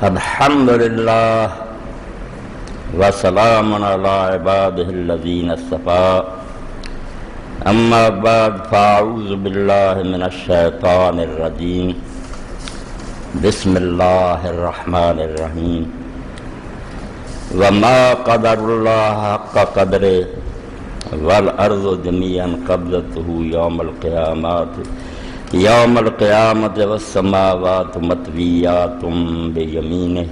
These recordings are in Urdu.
الحمدللہ وسلام علی عبادہ الذین اصطفیٰ اما بعد فاعوذ باللہ من الشیطان الرجیم بسم اللہ الرحمن الرحیم وما قدر اللہ حق قدرہ والارض جميعا قبضته یوم القیامت والسماوات مطویات بیمینہ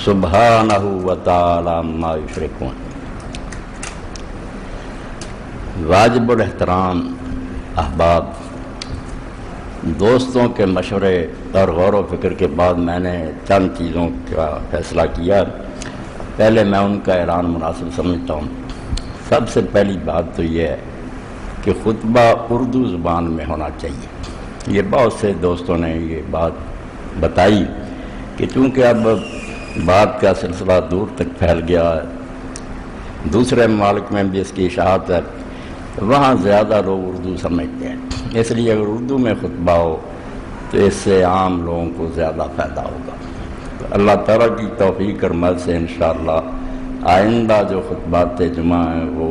سبحانہ وتعالی عما یشرکون۔ واجب الاحترام احباب، دوستوں کے مشورے اور غور و فکر کے بعد میں نے چند چیزوں کا فیصلہ کیا۔ پہلے میں ان کا اعلان مناسب سمجھتا ہوں۔ سب سے پہلی بات تو یہ ہے کہ خطبہ اردو زبان میں ہونا چاہیے۔ یہ بہت سے دوستوں نے یہ بات بتائی کہ چونکہ اب بات کا سلسلہ دور تک پھیل گیا ہے، دوسرے ممالک میں بھی اس کی اشاعت ہے، وہاں زیادہ لوگ اردو سمجھتے ہیں، اس لیے اگر اردو میں خطبہ ہو تو اس سے عام لوگوں کو زیادہ فائدہ ہوگا۔ تو اللہ تعالیٰ کی توفیق اور مدد سے انشاءاللہ آئندہ جو خطبات جمعہ ہیں وہ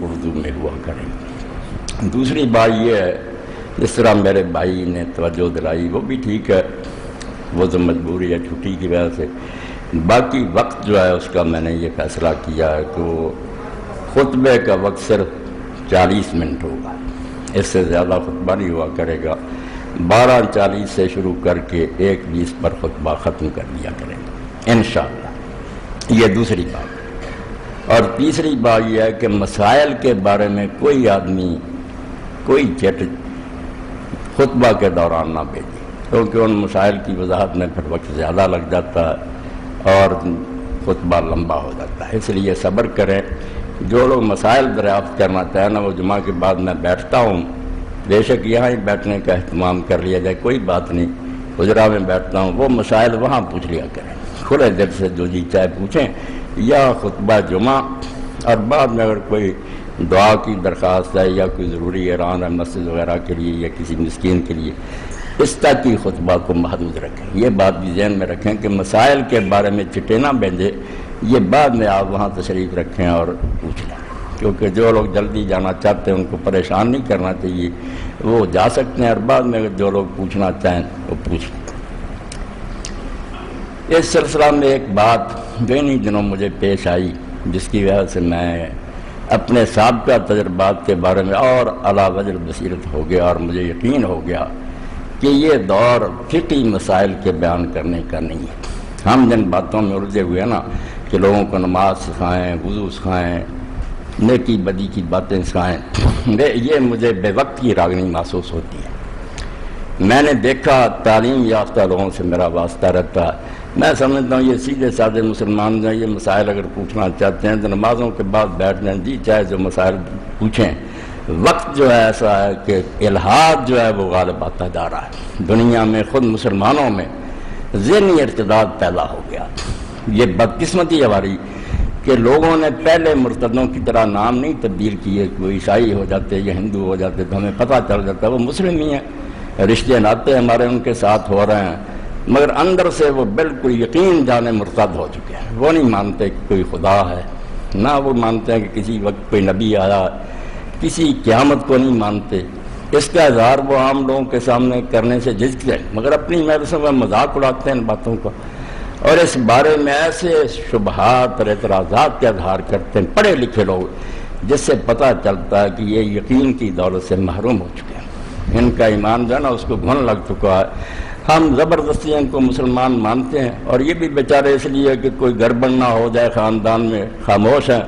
اردو میں ہوا کریں گے۔ دوسری بات یہ ہے، جس طرح میرے بھائی نے توجہ دلائی وہ بھی ٹھیک ہے، وہ تو مجبوری ہے چھٹی کی وجہ سے۔ باقی وقت جو ہے اس کا میں نے یہ فیصلہ کیا ہے کہ وہ خطبے کا وقت صرف 40 منٹ ہوگا، اس سے زیادہ خطبہ نہیں ہوا کرے گا۔ 12:40 سے شروع کر کے 1:20 پر خطبہ ختم کر دیا کریں گے انشاءاللہ۔ یہ دوسری بات۔ اور تیسری بات یہ ہے کہ مسائل کے بارے میں کوئی آدمی کوئی چٹ خطبہ کے دوران نہ بھیجے، کیونکہ ان مسائل کی وضاحت میں پھر وقت زیادہ لگ جاتا ہے اور خطبہ لمبا ہو جاتا ہے۔ اس لیے صبر کریں۔ جو لوگ مسائل دریافت کرنا چاہیں نا، وہ جمعہ کے بعد میں بیٹھتا ہوں، بے شک یہاں ہی بیٹھنے کا اہتمام کر لیا جائے، کوئی بات نہیں، حجرہ میں بیٹھتا ہوں، وہ مسائل وہاں پوچھ لیا کریں، کھلے دل سے جو جی چاہے پوچھیں، یا خطبہ جمعہ۔ اور بعد میں اگر کوئی دعا کی درخواست ہے یا کوئی ضروری اعلان ہے مسجد وغیرہ کے لیے یا کسی مسکین کے لیے، اس تک کی خطبہ کو محدود رکھیں۔ یہ بات بھی ذہن میں رکھیں کہ مسائل کے بارے میں چٹے نہ بھیجیں، یہ بعد میں آپ وہاں تشریف رکھیں اور پوچھ لیں، کیونکہ جو لوگ جلدی جانا چاہتے ہیں ان کو پریشان نہیں کرنا چاہیے، وہ جا سکتے ہیں، اور بعد میں اگر جو لوگ پوچھنا چاہیں وہ پوچھ لیں۔ اس سلسلہ میں ایک بات جو انہی دنوں مجھے پیش آئی، جس کی وجہ سے میں اپنے سابقہ تجربات کے بارے میں اور اعلیٰ وجہ بصیرت ہو گیا، اور مجھے یقین ہو گیا کہ یہ دور فقہی مسائل کے بیان کرنے کا نہیں ہے۔ ہم جن باتوں میں الجھے ہوئے ہیں نا کہ لوگوں کو نماز سکھائیں، وضو سکھائیں، نیکی بدی کی باتیں سکھائیں، یہ مجھے بے وقت کی راگنی محسوس ہوتی ہے۔ میں نے دیکھا تعلیم یافتہ لوگوں سے میرا واسطہ رہتا ہے، میں سمجھتا ہوں یہ سیدھے سادھے مسلمان جو یہ مسائل اگر پوچھنا چاہتے ہیں تو نمازوں کے بعد بیٹھ جائیں، جی چاہے جو مسائل پوچھیں۔ وقت جو ہے ایسا ہے کہ الحاد جو ہے وہ غالب آتا جا رہا ہے دنیا میں، خود مسلمانوں میں ذہنی ارتداد پیدا ہو گیا۔ یہ بدقسمتی ہماری کہ لوگوں نے پہلے مرتدوں کی طرح نام نہیں تبدیل کیے، کوئی عیسائی ہو جاتے یا ہندو ہو جاتے تو ہمیں پتہ چل جاتا وہ مسلم ہی ہیں، رشتے ناطے ہمارے ان کے ساتھ ہو رہے ہیں، مگر اندر سے وہ بالکل یقین جانے مرتد ہو چکے ہیں۔ وہ نہیں مانتے کہ کوئی خدا ہے، نہ وہ مانتے ہیں کہ کسی وقت کوئی نبی آیا، کسی قیامت کو نہیں مانتے۔ اس کا اظہار وہ عام لوگوں کے سامنے کرنے سے جھجکتے ہیں، مگر اپنی مجلسوں میں مذاق اڑاتے ہیں ان باتوں کا، اور اس بارے میں ایسے شبہات اور اعتراضات کا اظہار کرتے ہیں پڑھے لکھے لوگ، جس سے پتہ چلتا ہے کہ یہ یقین کی دولت سے محروم ہو چکے ہیں، ان کا ایمان جو ہے نا اس کو گھن لگ چکا ہے۔ ہم زبردستی ان کو مسلمان مانتے ہیں، اور یہ بھی بیچارے اس لیے کہ کوئی گڑبڑ نہ ہو جائے خاندان میں خاموش ہیں،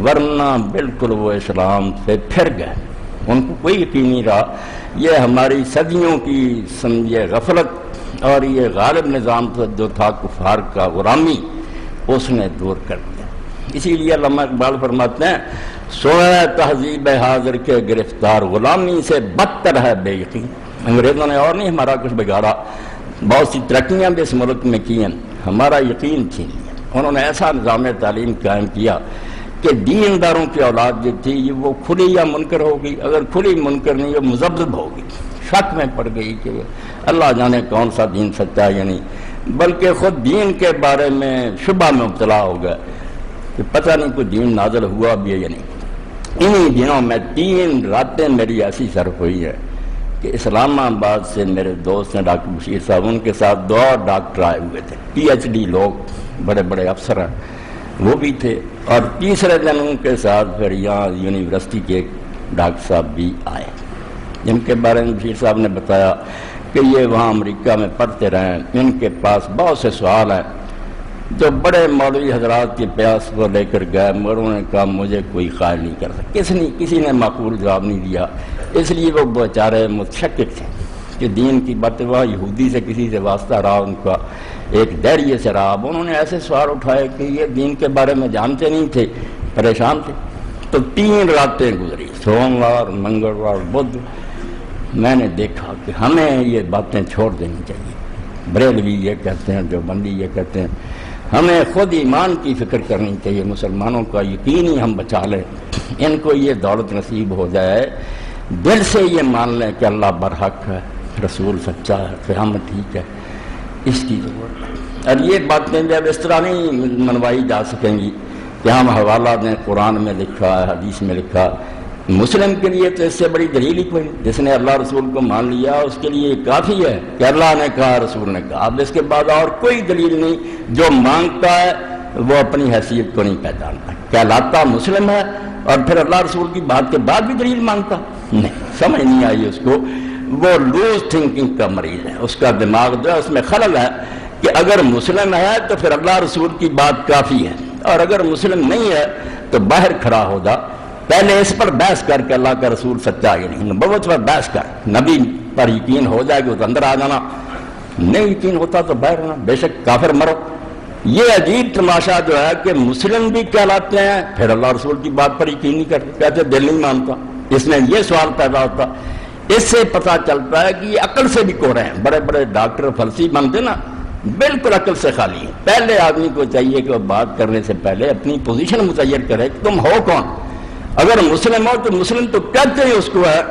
ورنہ بالکل وہ اسلام سے پھر گئے، ان کو کوئی یقین نہیں رہا۔ یہ ہماری صدیوں کی سمجھے غفلت اور یہ غالب نظام جو تھا کفار کا غلامی، اس نے دور کر دیا۔ اسی لیے علامہ اقبال فرماتے ہیں، سوئے تہذیب حاضر کے گرفتار غلامی سے بدتر ہے بے یقین۔ انگریزوں نے اور نہیں ہمارا کچھ بگاڑا، بہت سی ترقیاں بھی اس ملک میں کی ہیں، ہمارا یقین چھین لیا۔ انہوں نے ایسا نظام تعلیم قائم کیا کہ دینداروں کی اولاد جو تھی وہ کھلی یا منکر ہوگی، اگر کھلی منکر نہیں وہ مذبذب ہوگی، شک میں پڑ گئی کہ اللہ جانے کون سا دین سچا ہے یا نہیں۔ بلکہ خود دین کے بارے میں شبہ میں مبتلا ہو گیا کہ پتہ نہیں کوئی دین نازل ہوا بھی ہے یا نہیں۔ انہی دنوں میں 3 راتیں میری ایسی صرف ہوئی ہے کہ اسلام آباد سے میرے دوست ہیں ڈاکٹر بشیر صاحب، ان کے ساتھ 2 اور ڈاکٹر آئے ہوئے تھے، PhD لوگ، بڑے بڑے افسر ہیں، وہ بھی تھے، اور تیسرے دن ان کے ساتھ پھر یہاں یونیورسٹی کے ایک ڈاکٹر صاحب بھی آئے، جن کے بارے میں بشیر صاحب نے بتایا کہ یہ وہاں امریکہ میں پڑھتے رہے ہیں، ان کے پاس بہت سے سوال ہیں جو بڑے مولوی حضرات کے پیاس کو لے کر گئے، مگر انہوں نے کہا مجھے کوئی قائل نہیں کر سکتا، کسی نے معقول جواب نہیں دیا، اس لیے وہ بیچارے متشکک تھے کہ دین کی باتیں، وہاں یہودی سے کسی سے واسطہ رہا ان کا، ایک دائریے سے رہا، انہوں نے ایسے سوال اٹھائے کہ یہ دین کے بارے میں جانتے نہیں تھے، پریشان تھے۔ تو 3 راتیں گزری، سوموار، منگلوار، بدھ، میں نے دیکھا کہ ہمیں یہ باتیں چھوڑ دینی چاہیے، بریلوی یہ کہتے ہیں، دیوبندی یہ کہتے ہیں، ہمیں خود ایمان کی فکر کرنی چاہیے، مسلمانوں کا یقین ہی ہم بچا لیں، ان کو یہ دولت نصیب ہو جائے، دل سے یہ مان لیں کہ اللہ برحق ہے، رسول سچا ہے، قیامت ٹھیک ہے، اس کی ضرورت ہے۔ اور یہ باتیں جب اس طرح نہیں منوائی جا سکیں گی کہ ہم حوالہ دیں، قرآن میں لکھا ہے، حدیث میں لکھا، مسلم کے لیے تو اس سے بڑی دلیل ہی کوئی نہیں، جس نے اللہ رسول کو مان لیا اس کے لیے کافی ہے کہ اللہ نے کہا، رسول نے کہا، اب اس کے بعد اور کوئی دلیل نہیں۔ جو مانگتا ہے وہ اپنی حیثیت کو نہیں پہچانتا، کہلاتا مسلم ہے، اور پھر اللہ رسول کی بات کے بعد بھی دلیل مانگتا نہیں، سمجھ نہیں آئی اس کو، وہ لوز تھنکنگ کا مریض ہے، اس کا دماغ جو ہے اس میں خلل ہے کہ اگر مسلم ہے تو پھر اللہ رسول کی بات کافی ہے، اور اگر مسلم نہیں ہے تو باہر کھڑا ہو جا، پہلے اس پر بحث کر کے اللہ کا رسول سچا ہے نہیں، نبوت پر بحث کر، نبی پر یقین ہو جائے گا تو اندر آ جانا، نہیں یقین ہوتا تو باہر ہونا، بے شک کافر مرو۔ یہ عجیب تماشا جو ہے کہ مسلم بھی کہلاتے ہیں، پھر اللہ رسول کی بات پر یقین نہیں کرتے، کہتے دل نہیں مانتا۔ اس میں یہ سوال پیدا ہوتا، اس سے پتہ چلتا ہے کہ یہ عقل سے بھی کوڑے ہیں، بڑے بڑے ڈاکٹر فلسفی بنتے نا، بالکل عقل سے خالی ہیں۔ پہلے آدمی کو چاہیے کہ وہ بات کرنے سے پہلے اپنی پوزیشن متعین کرے کہ تم ہو کون۔ اگر مسلم ہو تو مسلم تو کہتے ہی اس کو ہے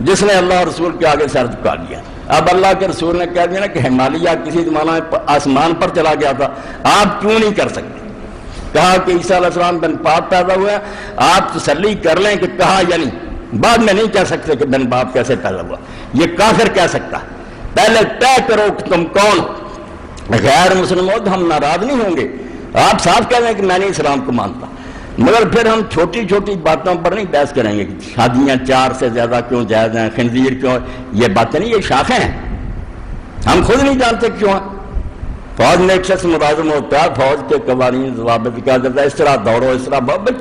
جس نے اللہ رسول کے آگے سر جھکا دیا۔ اب اللہ کے رسول نے کہہ دیا نا کہ ہمالیہ کسی زمانہ میں آسمان پر چلا گیا تھا، آپ کیوں نہیں کر سکتے؟ کہا کہ عیسیٰ علیہ السلام بن پاپ پیدا ہوا ہے، آپ تسلی کر لیں کہ کہا یا نہیں، بعد میں نہیں کہہ سکتے کہ بن باپ کیسے پیدا ہوا، یہ کافر کہہ سکتا ہے۔ پہلے طے کرو کہ تم کون، غیر مسلم ہو تو ہم ناراض نہیں ہوں گے، آپ صاف کہہ دیں کہ میں نہیں اسلام کو مانتا، مگر پھر ہم چھوٹی چھوٹی باتوں پر نہیں بحث کریں گے کہ شادیاں 4 سے زیادہ کیوں جائز ہیں، خنزیر کیوں، یہ باتیں نہیں، یہ شاخیں ہیں، ہم خود نہیں جانتے کیوں ہیں۔ فوج میں ایک شخص ملازم ہوتا ہے، فوج کے قوانین ضوابط کیا جاتا ہے، اس طرح دوڑو، اس طرح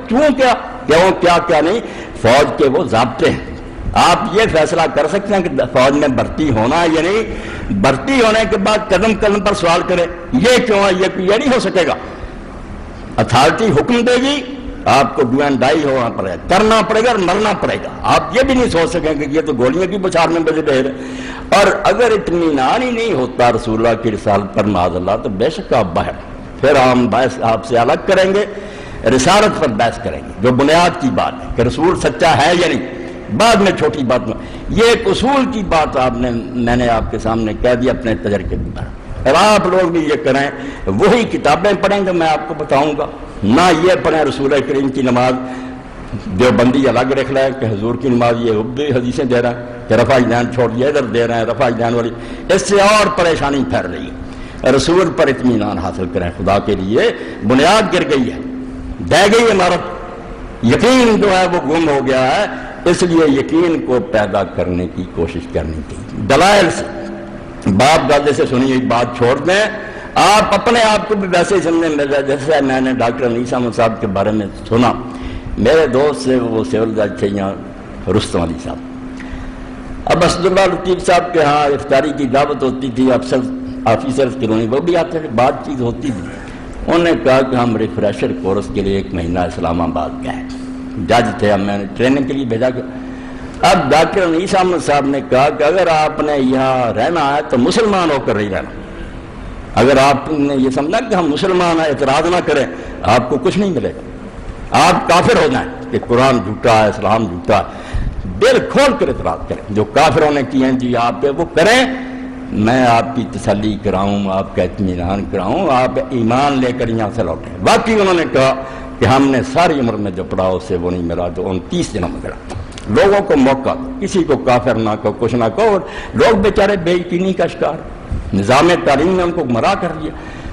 کیوں، کیا نہیں، فوج کے وہ ضابطے ہیں۔ آپ یہ فیصلہ کر سکتے ہیں کہ فوج میں بھرتی ہونا ہے یا نہیں، بھرتی ہونے کے بعد قدم قدم پر سوال کریں یہ کیوں ہے، یہ نہیں ہو سکے گا۔ اتھارٹی حکم دے گی، آپ کو ڈو اینڈ ڈائی ہونا پڑے گا، کرنا پڑے گا اور مرنا پڑے گا۔ آپ یہ بھی نہیں سوچ سکیں کہ یہ تو گولیاں کی بچھار میں بجے رہے۔ اور اگر اطمینان ہی نہیں ہوتا رسول اللہ کی رسالت پر معاذ اللہ، تو بے شک آپ باہر، پھر ہم بحث آپ سے الگ کریں گے، رسالت پر بحث کریں گے، جو بنیاد کی بات ہے کہ رسول سچا ہے یا نہیں، بعد میں چھوٹی بات میں۔ یہ ایک اصول کی بات میں نے آپ کے سامنے کہہ دی اپنے تجربے کے بارے۔ اور آپ لوگ بھی یہ کریں، وہی کتابیں پڑھیں گے، میں آپ کو بتاؤں گا، نہ یہ پڑھیں رسول کریم کی نماز دیوبندی الگ رکھ لیں کہ حضور کی نماز یہ بھی حدیثیں دے رہے ہیں کہ رفع یدین چھوڑ دیا، ادھر دے رہے ہیں رفع یدین والی، اس سے اور پریشانی پھیل رہی ہے۔ رسول پر اطمینان حاصل کریں، خدا کے لیے بنیاد گر گئی ہے، دہ گئی عمارت، یقین جو ہے وہ گم ہو گیا ہے، اس لیے یقین کو پیدا کرنے کی کوشش کرنی چاہیے دلائل سے۔ باپ دادے سے سنی ہوئی بات چھوڑ دیں، آپ اپنے آپ کو بھی ویسے ہی سمجھیں۔ جیسے میں نے ڈاکٹر انیس احمد صاحب کے بارے میں سنا، میرے دوست سے وہ سیول جج تھے یہاں رستم علی صاحب، اب اسد اللہ لطیف صاحب کے ہاں افطاری کی دعوت ہوتی تھی، آفیسرز کی رونی وہ بھی آتے تھے، بات چیت ہوتی تھی۔ انہوں نے کہا کہ ہم ریفریشر کورس کے لیے 1 مہینہ اسلام آباد گئے، جج تھے، اب میں نے ٹریننگ کے لیے بھیجا کہ اب ڈاکٹر انیس احمد صاحب نے کہا کہ اگر آپ نے یہاں رہنا ہے تو مسلمان ہو کر نہیں رہنا، اگر آپ نے یہ سمجھا کہ ہم مسلمان ہیں اعتراض نہ کریں، آپ کو کچھ نہیں ملے گا، آپ کافر ہو جائیں کہ قرآن جھوٹا ہے، اسلام جھوٹا ہے، دل کھول کر اعتراض کریں، جو کافروں نے کیے ہیں جی آپ پہ وہ کریں، میں آپ کی تسلی کراؤں، آپ کا اطمینان کراؤں، آپ ایمان لے کر یہاں سے لوٹیں۔ باقی انہوں نے کہا کہ ہم نے ساری عمر میں جو پڑھا اس سے وہ نہیں ملا، جو 29 دنوں میں ملا۔ لوگوں کو موقع دو، کسی کو کافر نہ کہو، کچھ نہ کہو، اور لوگ بیچارے بے یقینی کا شکار، نظام تعلیم نے ان کو گمراہ کر دیا۔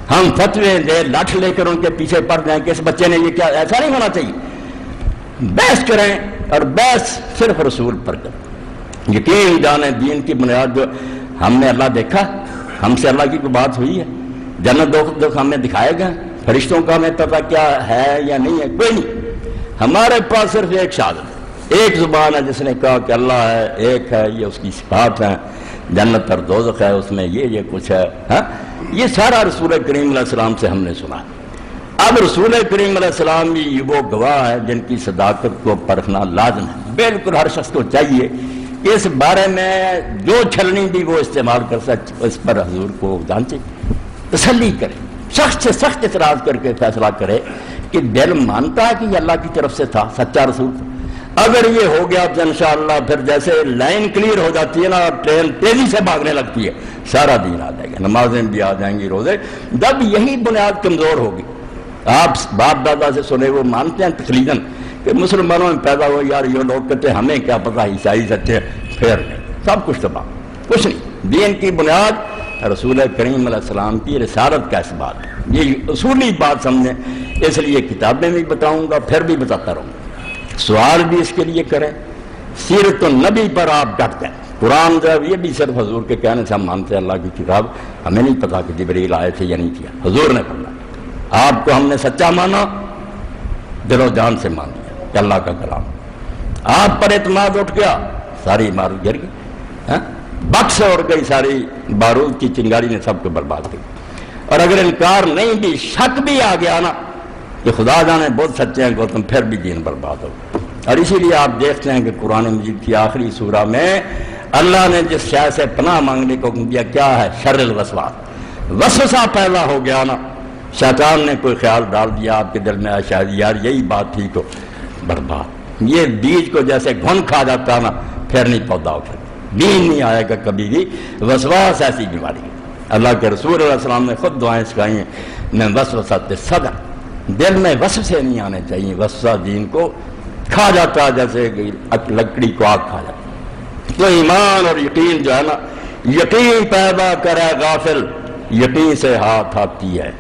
ہم فتوے دے لاٹھ لے کر ان کے پیچھے پڑ جائیں کہ اس بچے نے یہ کیا، ایسا نہیں ہونا چاہیے۔ بحث کریں، اور بحث صرف رسول پر کریں، یقین جانے دین کی بنیاد۔ جو ہم نے اللہ دیکھا، ہم سے اللہ کی کوئی بات ہوئی ہے؟ جنت دکھ ہمیں دکھائے گا؟ فرشتوں کا ہمیں پتہ کیا ہے یا نہیں ہے؟ کوئی نہیں۔ ہمارے پاس صرف ایک شہادت ہے، ایک زبان ہے جس نے کہا کہ اللہ ہے، ایک ہے، یہ اس کی صفات ہیں، جنت اور دوزخ ہے، اس میں یہ کچھ ہے۔ ہاں، یہ سارا رسول کریم علیہ السلام سے ہم نے سنا۔ اب رسول کریم علیہ السلام بھی وہ گواہ ہے جن کی صداقت کو پرکھنا لازم ہے۔ بالکل ہر شخص کو چاہیے کہ اس بارے میں جو چھلنی بھی وہ استعمال کر سکے، اس پر حضور کو جانچے، تسلی کرے، سخت سے سخت اعتراض کر کے فیصلہ کرے کہ دل مانتا ہے کہ یہ اللہ کی طرف سے تھا، سچا رسول تھا۔ اگر یہ ہو گیا تو انشاءاللہ پھر جیسے لائن کلیئر ہو جاتی ہے نا، ٹرین تیزی سے بھاگنے لگتی ہے، سارا دین آ جائے گا، نمازیں بھی آ جائیں گی، روزے۔ جب یہی بنیاد کمزور ہوگی، آپ باپ دادا سے سنے وہ مانتے ہیں تقلیداً کہ مسلمانوں میں پیدا ہو، یار یہ لوگ کہتے ہیں ہمیں کیا پتہ عیسائی سچے، پھر سب کچھ تباہ، کچھ نہیں۔ دین کی بنیاد رسول کریم علیہ السلام کی رسالت کا اس بات ہے، یہ اصولی بات سمجھیں۔ اس لیے کتابیں بھی بتاؤں گا، پھر بھی بتاتا رہوں گا، سوال بھی اس کے لیے کریں۔ سیرت النبی پر آپ ڈٹ جائیں۔ قرآن جو ہے یہ بھی صرف حضور کے کہنے سے ہم مانتے ہیں اللہ کی کتاب، ہمیں نہیں پتا کہ جبریل آئے تھے یا نہیں کیا، حضور نے فرمایا۔ آپ کو ہم نے سچا مانا، دل و جان سے مان لیا کہ اللہ کا کلام۔ آپ پر اعتماد اٹھ گیا، ساری عمارت گر گئی، بکس اور گئی، ساری بارود کی چنگاری نے سب کو برباد کی۔ اور اگر انکار نہیں بھی، شک بھی آ گیا نا کہ خدا جانے بہت سچے ہیں گوتم، پھر بھی دین برباد ہو۔ اور اسی لیے آپ دیکھتے ہیں کہ قرآن مجید کی آخری سورہ میں اللہ نے جس شے سے پناہ مانگنے کو حکم دیا کیا ہے؟ شر الوسواس۔ وسوسہ پیدا ہو گیا نا، شیطان نے کوئی خیال ڈال دیا آپ کے دل میں، شاید یار یہی بات ٹھیک ہو، برباد۔ یہ بیج کو جیسے گھن کھا جاتا نا، پھر نہیں پودا اٹھتا، دین نہیں آئے گا کبھی بھی۔ وسواس ایسی بیماری ہے، اللہ کے رسول علیہ السلام نے خود دعائیں سکھائی ہیں، میں وسوسۃ الصدر، دل میں وسوسے نہیں آنے چاہیے۔ وسوسہ دین کو کھا جاتا جیسے لکڑی کو آگ کھا جاتا۔ تو ایمان اور یقین جو ہے نا، یقین پیدا کرے غافل، یقین سے ہاتھ آتی ہے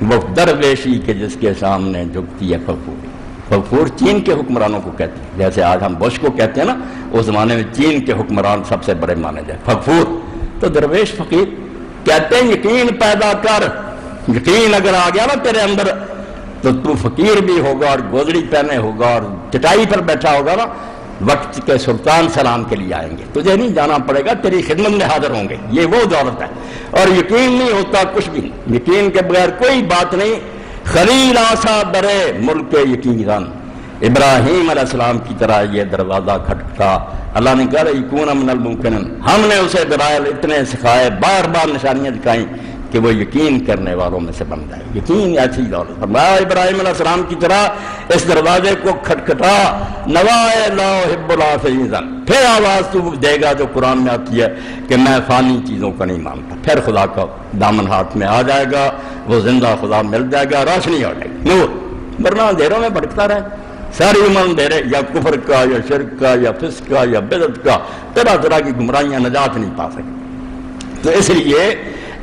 وہ درویشی کے جس کے سامنے جھکتی ہے فخور۔ فخور چین کے حکمرانوں کو کہتے ہیں، جیسے آج ہم بش کو کہتے ہیں نا، اس زمانے میں چین کے حکمران سب سے بڑے مانے جائے فخور۔ تو درویش فقیر کہتے ہیں یقین پیدا کر، یقین اگر آ گیا نا تیرے اندر تو تو فقیر بھی ہوگا، اور گودڑی پہنے ہوگا، اور چٹائی پر بیٹھا ہوگا نا، وقت کے سلطان سلام کے لیے آئیں گے، تجھے نہیں جانا پڑے گا، تیری خدمت میں حاضر ہوں گے۔ یہ وہ دولت ہے۔ اور یقین نہیں ہوتا کچھ بھی نہیں، یقین کے بغیر کوئی بات نہیں۔ خلیل آسا درے ملک یقین، ابراہیم علیہ السلام کی طرح یہ دروازہ کھٹکھٹا، اللہ نے کہا یکون من الممکن، ہم نے اسے دلائل اتنے سکھائے، بار بار نشانیاں دکھائیں کہ وہ یقین کرنے والوں میں سے بن جائے۔ یقین ایسی دولت، فرمایا ابراہیم علیہ السلام کی طرح اس دروازے کو کھٹکھٹا، نوائے لا احب العافین، پھر آواز تو دے گا جو قرآن میں آتی ہے کہ میں فانی چیزوں کا نہیں مانتا، پھر خدا کا دامن ہاتھ میں آ جائے گا، وہ زندہ خدا مل جائے گا، روشنی ہو جائے گی، نور۔ ورنہ اندھیروں میں بھٹکتا رہے ساری عمر، اندھیرے یا کفر کا یا شرک کا یا فسق کا یا بدعت کا، طرح طرح کی گمراہیاں، نجات نہیں پا سکتی۔ تو اس لیے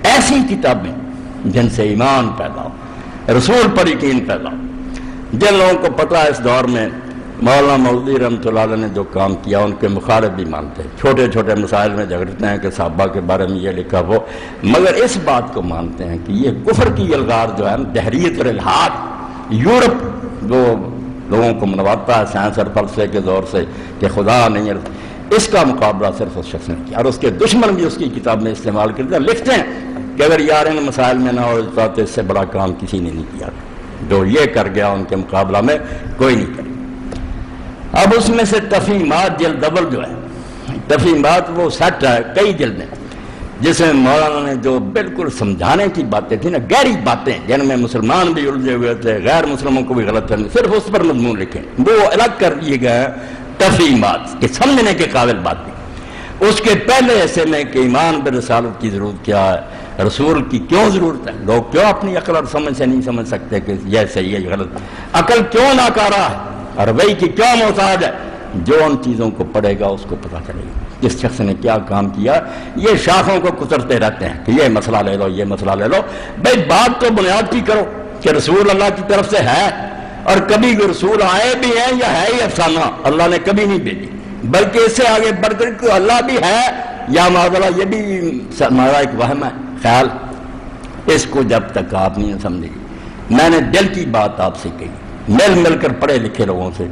ایسی کتابیں جن سے ایمان پیدا ہو، رسول پر یقین پیدا ہو۔ جن لوگوں کو پتہ ہے اس دور میں مولانا مودودی رحمۃ اللہ علیہ نے جو کام کیا، ان کے مخالف بھی مانتے ہیں، چھوٹے چھوٹے مسائل میں جھگڑتے ہیں کہ صحابہ کے بارے میں یہ لکھا وہ، مگر اس بات کو مانتے ہیں کہ یہ کفر کی الغار جو ہے دہریت اور الحاد، یورپ جو لوگوں کو منواتا ہے سائنس اور فلسفے کے دور سے کہ خدا نہیں ہے، اس کا مقابلہ صرف اس شخص نے کیا، اور اس کے دشمن بھی اس کی کتاب میں استعمال کرتے ہیں، لکھتے ہیں کہ اگر یار ان مسائل میں نہ ہوتا تو اس سے بڑا کام کسی نے نہیں کیا، جو یہ کر گیا ان کے مقابلہ میں کوئی نہیں کرے۔ اب اس میں سے تفہیمات جلد اول جو ہے، تفہیمات وہ سیٹ ہے کئی جلدیں، جس میں مولانا نے جو بالکل سمجھانے کی باتیں تھیں نا، گہری باتیں جن میں مسلمان بھی الجھے ہوئے تھے، غیر مسلموں کو بھی غلط کرنے، صرف اس پر مضمون لکھیں، وہ الگ کر دیے گئے تفہیمات کہ سمجھنے کے قابل بات نہیں۔ اس کے پہلے حصے میں کہ ایمان برسالت کی ضرورت کیا ہے، رسول کی کیوں ضرورت ہے، لوگ کیوں اپنی عقل اور سمجھ سے نہیں سمجھ سکتے کہ یہ صحیح ہے یہ غلط، عقل کیوں ناکارہ ہے اور وہی کی کیوں محتاج ہے، جو ان چیزوں کو پڑھے گا اس کو پتہ چلے گا جس شخص نے کیا کام کیا۔ یہ شاخوں کو کترتے رہتے ہیں کہ یہ مسئلہ لے لو یہ مسئلہ لے لو، بھائی بات تو بنیاد کی کرو کہ رسول اللہ کی طرف سے ہے، اور کبھی رسول آئے بھی ہیں یا ہے ہی افسانہ، اللہ نے کبھی نہیں بھیجی، بلکہ اس سے آگے بڑھ کر کہ اللہ بھی ہے یا معاذ یہ بھی ہمارا ایک وہم ہے خیال، اس کو جب تک آپ نہیں سمجھے گی۔ میں نے دل کی بات آپ سے کہی، مل کر پڑھے لکھے لوگوں سے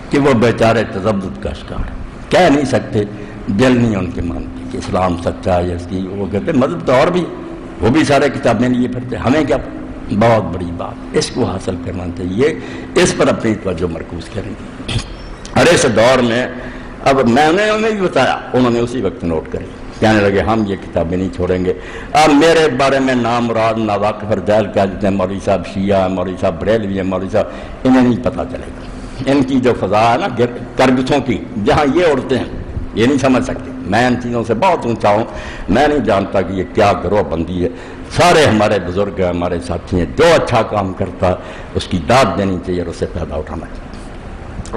کہ وہ بیچارے تذبذب کا شکار کہہ نہیں سکتے، دل نہیں ان کے مانتے کہ اسلام سچا ہے، اس کی وہ کہتے مذہب تو اور بھی، وہ بھی سارے کتابیں لیے پھرتے، ہمیں کیا؟ بہت بڑی بات، اس کو حاصل کرنا چاہیے، اس پر اپنی توجہ مرکوز کریں گے۔ اور اس دور میں اب میں نے انہیں بھی بتایا، انہوں نے اسی وقت نوٹ کری، کہنے لگے ہم یہ کتابیں نہیں چھوڑیں گے۔ اب میرے بارے میں نام مراد ناواقف اور جاہل کہہ دیتے ہیں، مولوی صاحب شیعہ ہیں، مولوی صاحب بریلوی ہیں، مولوی صاحب، انہیں نہیں پتہ چلے گا ان کی جو فضا ہے نا کرگسوں کی، جہاں یہ اڑتے ہیں یہ نہیں سمجھ سکتے۔ میں ان چیزوں سے بہت اونچا ہوں، میں نہیں جانتا کہ یہ کیا گروہ بندی ہے، سارے ہمارے بزرگ ہیں، ہمارے ساتھی ہیں، جو اچھا کام کرتا ہے اس کی داد دینی چاہیے اور اسے پیدا اٹھانا چاہیے۔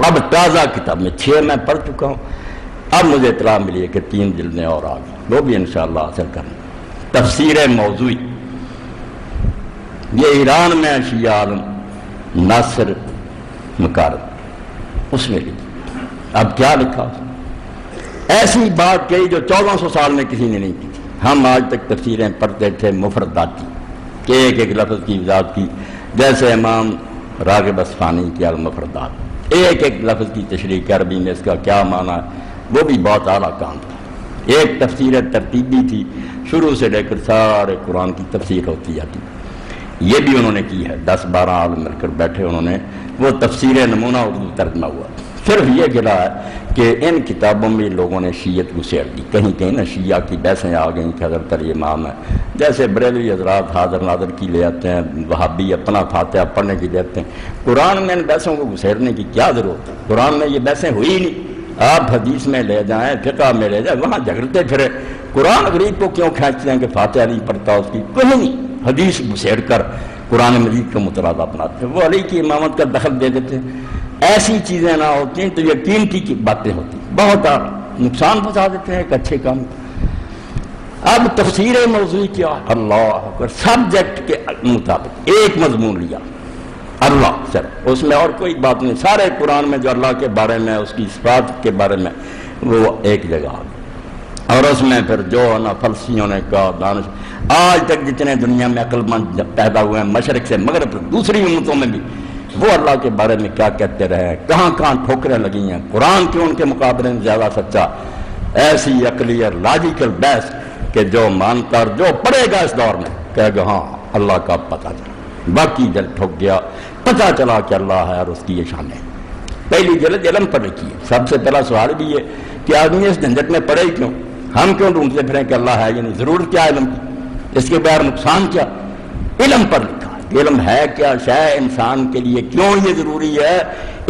اب تازہ کتاب میں 6 میں پڑھ چکا ہوں، اب مجھے اطلاع ملی ہے کہ 3 جلدیں اور آ گئی، وہ بھی انشاءاللہ حاصل کریں۔ تفسیر موضوعی، یہ ایران میں شیعہ عالم ناصر مکارم اس میں لکھی، اب کیا لکھا، ایسی بات کہی جو 1400 سال میں کسی نے نہیں کی تھی۔ ہم آج تک تفسیریں پڑھتے تھے مفرداتی کہ ایک ایک لفظ کی وضاحت کی، جیسے امام راغب اصفہانی کی المفردات، ایک ایک لفظ کی تشریح عربی میں اس کا کیا معنی ہے، وہ بھی بہت اعلیٰ کام تھا۔ ایک تفسیر ترتیبی تھی، شروع سے لے کر سارے قرآن کی تفسیر ہوتی جاتی، یہ بھی انہوں نے کی ہے، 10-12 عالم مل کر بیٹھے، انہوں نے وہ تفسیر نمونہ اردو ترجمہ ہوا۔ صرف یہ گلا ہے کہ ان کتابوں میں لوگوں نے شیعت کو سیر دی، کہیں کہیں نہ شیعہ کی بحثیں آ گئیں کہ حضرت علی امام ہے، جیسے بریلوی حضرات حاضر ناظر کی لے آتے ہیں، وہابی اپنا فاتحہ پڑھنے کی دیتے ہیں۔ قرآن میں ان بحثوں کو گھسیڑنے کی کیا ضرورت ہے؟ قرآن میں یہ بحثیں ہوئی نہیں، آپ حدیث میں لے جائیں، فقہ میں لے جائیں، وہاں جھگڑتے پھرے۔ قرآن غریب کو کیوں کھینچتے ہیں کہ فاتحہ نہیں پڑھتا اس کی؟ کہیں نہیں، حدیث گھسیڑ کر قرآن مجید کا مترادف بناتے ہیں، وہ علی کی امامت کا دخل دے دیتے ہیں۔ ایسی چیزیں نہ ہوتی ہیں تو یہ قیمتی کی باتیں ہوتی ہیں، بہت نقصان پہنچا دیتے ہیں ایک اچھے کام۔ اب تفسیر موضوعی کیا؟ اللہ اکبر، سبجیکٹ کے مطابق ایک مضمون لیا، اللہ صرف، اس میں اور کوئی بات نہیں، سارے قرآن میں جو اللہ کے بارے میں اس کی صفات کے بارے میں وہ ایک جگہ آ گئی۔ اور اس میں پھر جو نا فلسفیوں نے کہا، دانش آج تک جتنے دنیا میں عقل مند پیدا ہوئے ہیں مشرق سے مغرب تک، دوسری امتوں میں بھی، وہ اللہ کے بارے میں کیا کہتے رہے، کہاں کہاں ٹھوکریں لگی ہیں، قرآن کیوں ان کے مقابلے میں زیادہ سچا۔ ایسی عقلی اور لاجیکل بحث کہ جو مانتا اور جو پڑھے گا اس دور میں کہے گا ہاں اللہ کا پتہ چلا، باقی جل ٹھوک گیا، پتہ چلا کہ اللہ ہے اور اس کی یہ شان ہے۔ پہلی جلد علم پر رکھی ہے۔ سب سے پہلا سوال بھی ہے کہ آدمی اس جھنجٹ میں پڑے ہی کیوں؟ ہم کیوں ڈھونڈتے پھریں کہ اللہ ہے؟ یعنی ضرورت کیا علم کی؟ اس کے بغیر نقصان کیا؟ علم پر لکھا، علم ہے کیا شے انسان کے لیے، کیوں یہ ضروری ہے،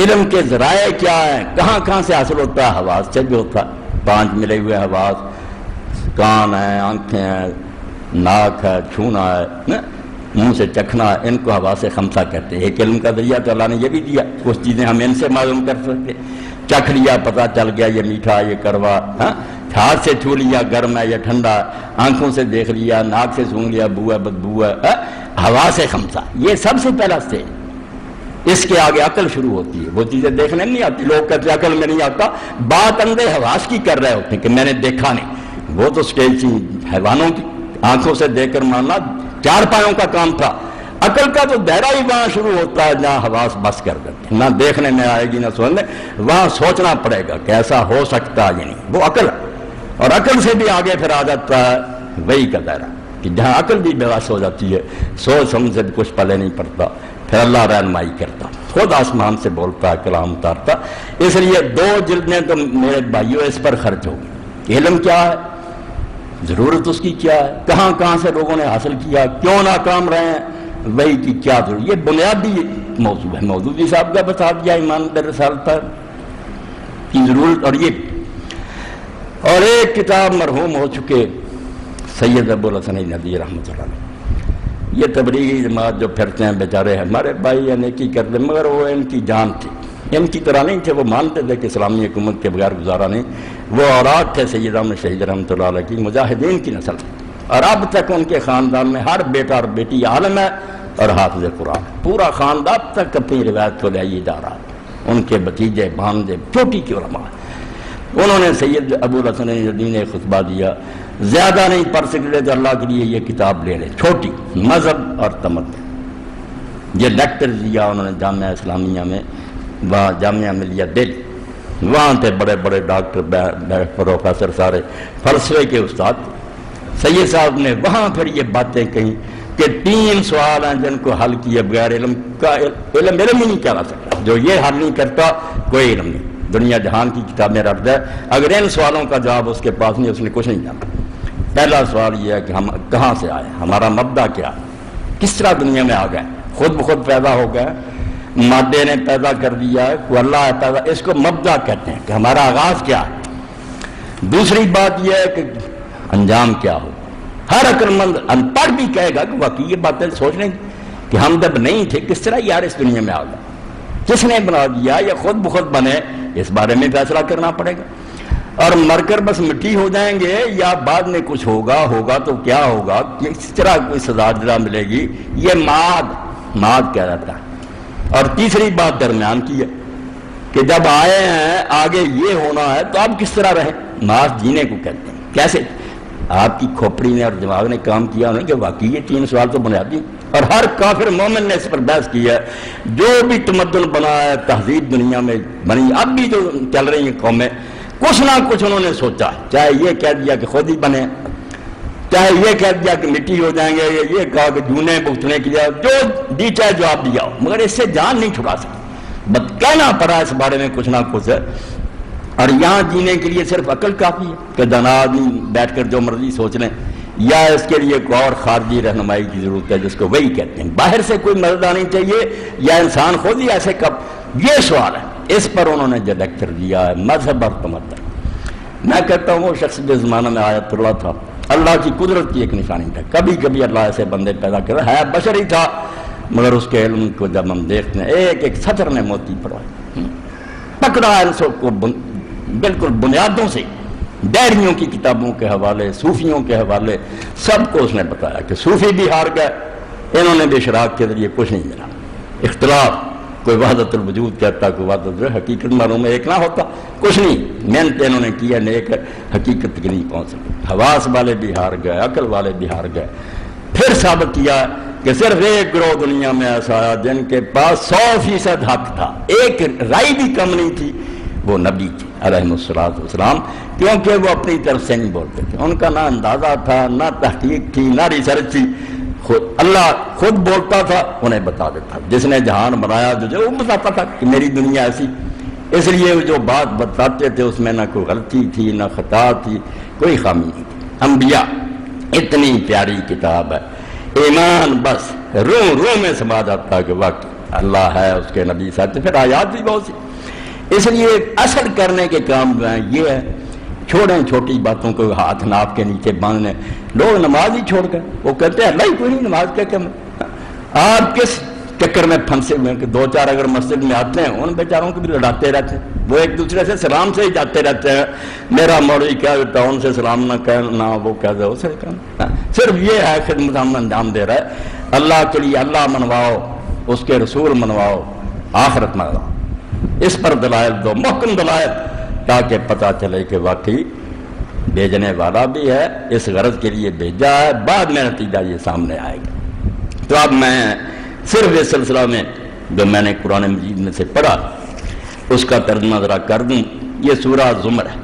علم کے ذرائع کیا ہیں، کہاں کہاں سے حاصل ہوتا ہے؟ حواس سے بھی ہوتا ہے، 5 ملے ہوئے حواس، کان ہیں، آنکھیں ہیں، ناک ہے، چھونا ہے، منہ سے چکھنا ہے، ان کو حواس خمسہ کہتے ہیں۔ ایک علم کا ذریعہ تو اللہ نے یہ بھی دیا، کچھ چیزیں ہم ان سے معلوم کر سکتے، چکھ لیا پتہ چل گیا یہ میٹھا یہ کروا، ہاتھ سے چھو لیا گرم ہے یا ٹھنڈا، آنکھوں سے دیکھ لیا، ناک سے سونگ لیا بو ہے بدبو ہے، حواس خمسہ، یہ سب سے پہلا اسٹیج۔ اس کے آگے عقل شروع ہوتی ہے، وہ چیزیں دیکھنے نہیں آتی، لوگ کہتے ہیں عقل میں نہیں آتا، بات اندھے حواس کی کر رہے ہوتے ہیں کہ میں نے دیکھا نہیں، وہ تو اسٹیج تھی حیوانوں کی، آنکھوں سے دیکھ کر ماننا 4 پایوں کا کام تھا۔ عقل کا تو دائرہ ہی وہاں شروع ہوتا ہے جہاں حواس بس کر دیتے، نہ دیکھنے میں آئے گی نہ سننے، وہاں سوچنا پڑے گا کہ ایسا ہو سکتا ہے، یعنی وہ عقل ہے۔ اور عقل سے بھی آگے پھر آ جاتا ہے وہی کا دائرہ کہ جہاں عقل بھی بے بس ہو جاتی ہے، سوچ سمجھ سے کچھ پلے نہیں پڑتا، پھر اللہ رہنمائی کرتا، خود آسمان سے بولتا ہے، کلام اتارتا۔ اس لیے 2 جلدیں تو میرے بھائیوں اس پر خرچ ہوگی۔ علم کیا ہے، ضرورت اس کی کیا ہے، کہاں کہاں سے لوگوں نے حاصل کیا، کیوں ناکام رہے ہیں، وہی کی کیا ضرورت، یہ بنیادی موضوع ہے۔ موضوع بھی صاحب کا بتا دیا، ایمان بالرسالت کی ضرورت۔ اور یہ اور ایک کتاب مرحوم ہو چکے سید ابوالحسن ندوی رحمۃ اللہ علیہ۔ یہ تبلیغی جماعت جو پھرتے ہیں بیچارے ہمارے بھائی یا نیکی کرتے، مگر وہ ان کی جان تھی، ان کی طرح نہیں تھے، وہ مانتے تھے کہ اسلامی حکومت کے بغیر گزارا نہیں۔ وہ اولاد تھے سید احمد شہید رحمۃ اللہ علیہ کی، مجاہدین کی نسل، اور اب تک ان کے خاندان میں ہر بیٹا اور بیٹی عالم ہے اور حافظ قرآن، پورا خاندان اب تک اپنی روایت کو لائیے جا رہا ہے۔ ان کے بھتیجے بھانجے چوٹی کی علماء، انہوں نے سید ابوالحسن ندوی نے خطبہ دیا، زیادہ نہیں پڑھ سکتے تو اللہ کے لیے یہ کتاب لے لیں، چھوٹی، مذہب اور تمدن۔ یہ لیکچر دیا انہوں نے جامعہ اسلامیہ میں، وہاں جامعہ ملیہ دہلی، وہاں تھے بڑے بڑے ڈاکٹر پروفیسر، سارے فلسفے کے استاد۔ سید صاحب نے وہاں پھر یہ باتیں کہیں کہ 3 سوال ہیں جن کو حل کیے بغیر علم کا، علم ہی نہیں کہا سکتا، جو یہ حل نہیں کرتا کوئی علم نہیں۔ دنیا جہان کی کتابیں رکھ دے، اگر ان سوالوں کا جواب اس کے پاس نہیں، اس نے کچھ نہیں جانا۔ پہلا سوال یہ ہے کہ ہم کہاں سے آئے، ہمارا مبدا کیا، کس طرح دنیا میں آ گئے، خود بخود پیدا ہو گئے، مادے نے پیدا کر دیا ہے، کوئی اللہ ہے پیدا، اس کو مبدا کہتے ہیں کہ ہمارا آغاز کیا ہے۔ دوسری بات یہ ہے کہ انجام کیا ہو۔ ہر عقل مند ان پڑھ بھی کہے گا کہ واقعی یہ باتیں سوچ لیں کہ ہم جب نہیں تھے کس طرح یار اس دنیا میں آ گئے، کس نے بنا دیا یا خود بخود بنے، اس بارے میں فیصلہ کرنا پڑے گا۔ اور مر کر بس مٹی ہو جائیں گے یا بعد میں کچھ ہوگا تو کیا ہوگا، کس طرح کوئی سزا جزا ملے گی، یہ ماد کہہ رہتا ہے۔ اور تیسری بات درمیان کی ہے کہ جب آئے ہیں آگے یہ ہونا ہے تو اب کس طرح رہیں، ماد جینے کو کہتے ہیں۔ کیسے؟ آپ کی کھوپڑی نے اور دماغ نے کام کیا کہ واقعی یہ 3 سوال تو بنیادی، اور ہر کافر مومن نے اس پر بحث کی ہے۔ جو بھی تمدن بنا ہے، تہذیب دنیا میں بنی، اب بھی جو چل رہی ہیں قومیں، کچھ نہ کچھ انہوں نے سوچا، چاہے یہ کہہ دیا کہ خود ہی بنے، چاہے یہ کہہ دیا کہ مٹی ہو جائیں گے، یہ کہا کہ جونے بھگتنے کی جائے، جو دی چاہے جواب دیا ہو، مگر اس سے جان نہیں چھڑا سکتے، بس کہنا پڑا اس بارے میں کچھ نہ کچھ ہے۔ اور یہاں جینے کے لیے صرف عقل کافی ہے کہ دانا آدمی بیٹھ کر جو مرضی سوچ لیں، یا اس کے لیے کوئی اور خارجی رہنمائی کی ضرورت ہے جس کو وہی کہتے ہیں، باہر سے کوئی مدد آنی چاہیے یا انسان خود ہی ایسے کب، یہ سوال ہے۔ اس پر انہوں نے جو لیکچر دیا ہے مذہب اور تمدن، میں کہتا ہوں وہ شخص جو زمانہ میں آیت اللہ تھا، اللہ کی قدرت کی ایک نشانی تھا۔ کبھی کبھی اللہ ایسے بندے پیدا کر رہا ہے، بشر ہی تھا، مگر اس کے علم کو جب ہم دیکھتے ہیں ایک ایک سطر نے موتی پڑھائے، پکڑا ہے ان کو بالکل بنیادوں سے، ڈائریوں کی کتابوں کے حوالے، صوفیوں کے حوالے، سب کو اس نے بتایا کہ صوفی بھی ہار گئے، انہوں نے بھی اشراق کے ذریعے کچھ نہیں ملا۔ اختلاف، کوئی وحدت الوجود کہتا، کوئی وحدت حقیقت معلوم ہے ایک نہ ہوتا، کچھ نہیں، محنت انہوں نے کیا، نیک حقیقت تک نہیں پہنچ سکے۔ حواس والے بھی ہار گئے، عقل والے بھی ہار گئے۔ پھر ثابت کیا کہ صرف ایک گروہ دنیا میں ایسا ہے جن کے پاس 100% حق تھا، ایک رائے بھی کم نہیں تھی، وہ نبی تھے علیہ السلام، کیونکہ وہ اپنی طرف سے نہیں بولتے تھے، ان کا نہ اندازہ تھا، نہ تحقیق تھی، نہ ریسرچ تھی، اللہ خود بولتا تھا، انہیں بتا دیتا، جس نے جہان بنایا جو وہ بتاتا تھا کہ میری دنیا ایسی، اس لیے جو بات بتاتے تھے اس میں نہ کوئی غلطی تھی، نہ خطا تھی، کوئی خامی نہیں تھی۔ انبیاء اتنی پیاری کتاب ہے، ایمان بس روح میں سما جاتا ہے کہ واقعی اللہ ہے، اس کے نبی ساتھ، پھر آیات بھی بہت سی۔ اس لیے اثر کرنے کے کام جو ہیں یہ ہے، چھوڑیں چھوٹی باتوں کو ہاتھ ناپ کے نیچے باندھنے۔ لوگ نماز ہی چھوڑ گئے، وہ کہتے ہیں اللہ ہی کوئی نہیں، نماز کیا کہ آپ کس چکر میں پھنسے ہوئے ہیں کہ 2-4 اگر مسجد میں آتے ہیں ان بیچاروں کو بھی لڑاتے رہتے ہیں، وہ ایک دوسرے سے سلام سے ہی جاتے رہتے ہیں، میرا مولوی کیا دیتا ان سے سلام نہ کہنا، وہ کہہ دے اسے کہنا، صرف یہ ہے خدمت ہم انجام دے رہا ہے۔ اللہ کے لیے اللہ منواؤ، اس کے رسول منواؤ، آخرت منواؤ، اس پر دلائل دو، محکم دلائل، تاکہ پتہ چلے کہ واقعی بھیجنے والا بھی ہے، اس غرض کے لیے بھیجا ہے، بعد میں نتیجہ یہ سامنے آئے گا۔ تو اب میں صرف اس سلسلہ میں جو میں نے قرآن مجید میں سے پڑھا اس کا ترجمہ ذرا کر دوں۔ یہ سورہ زمر ہے،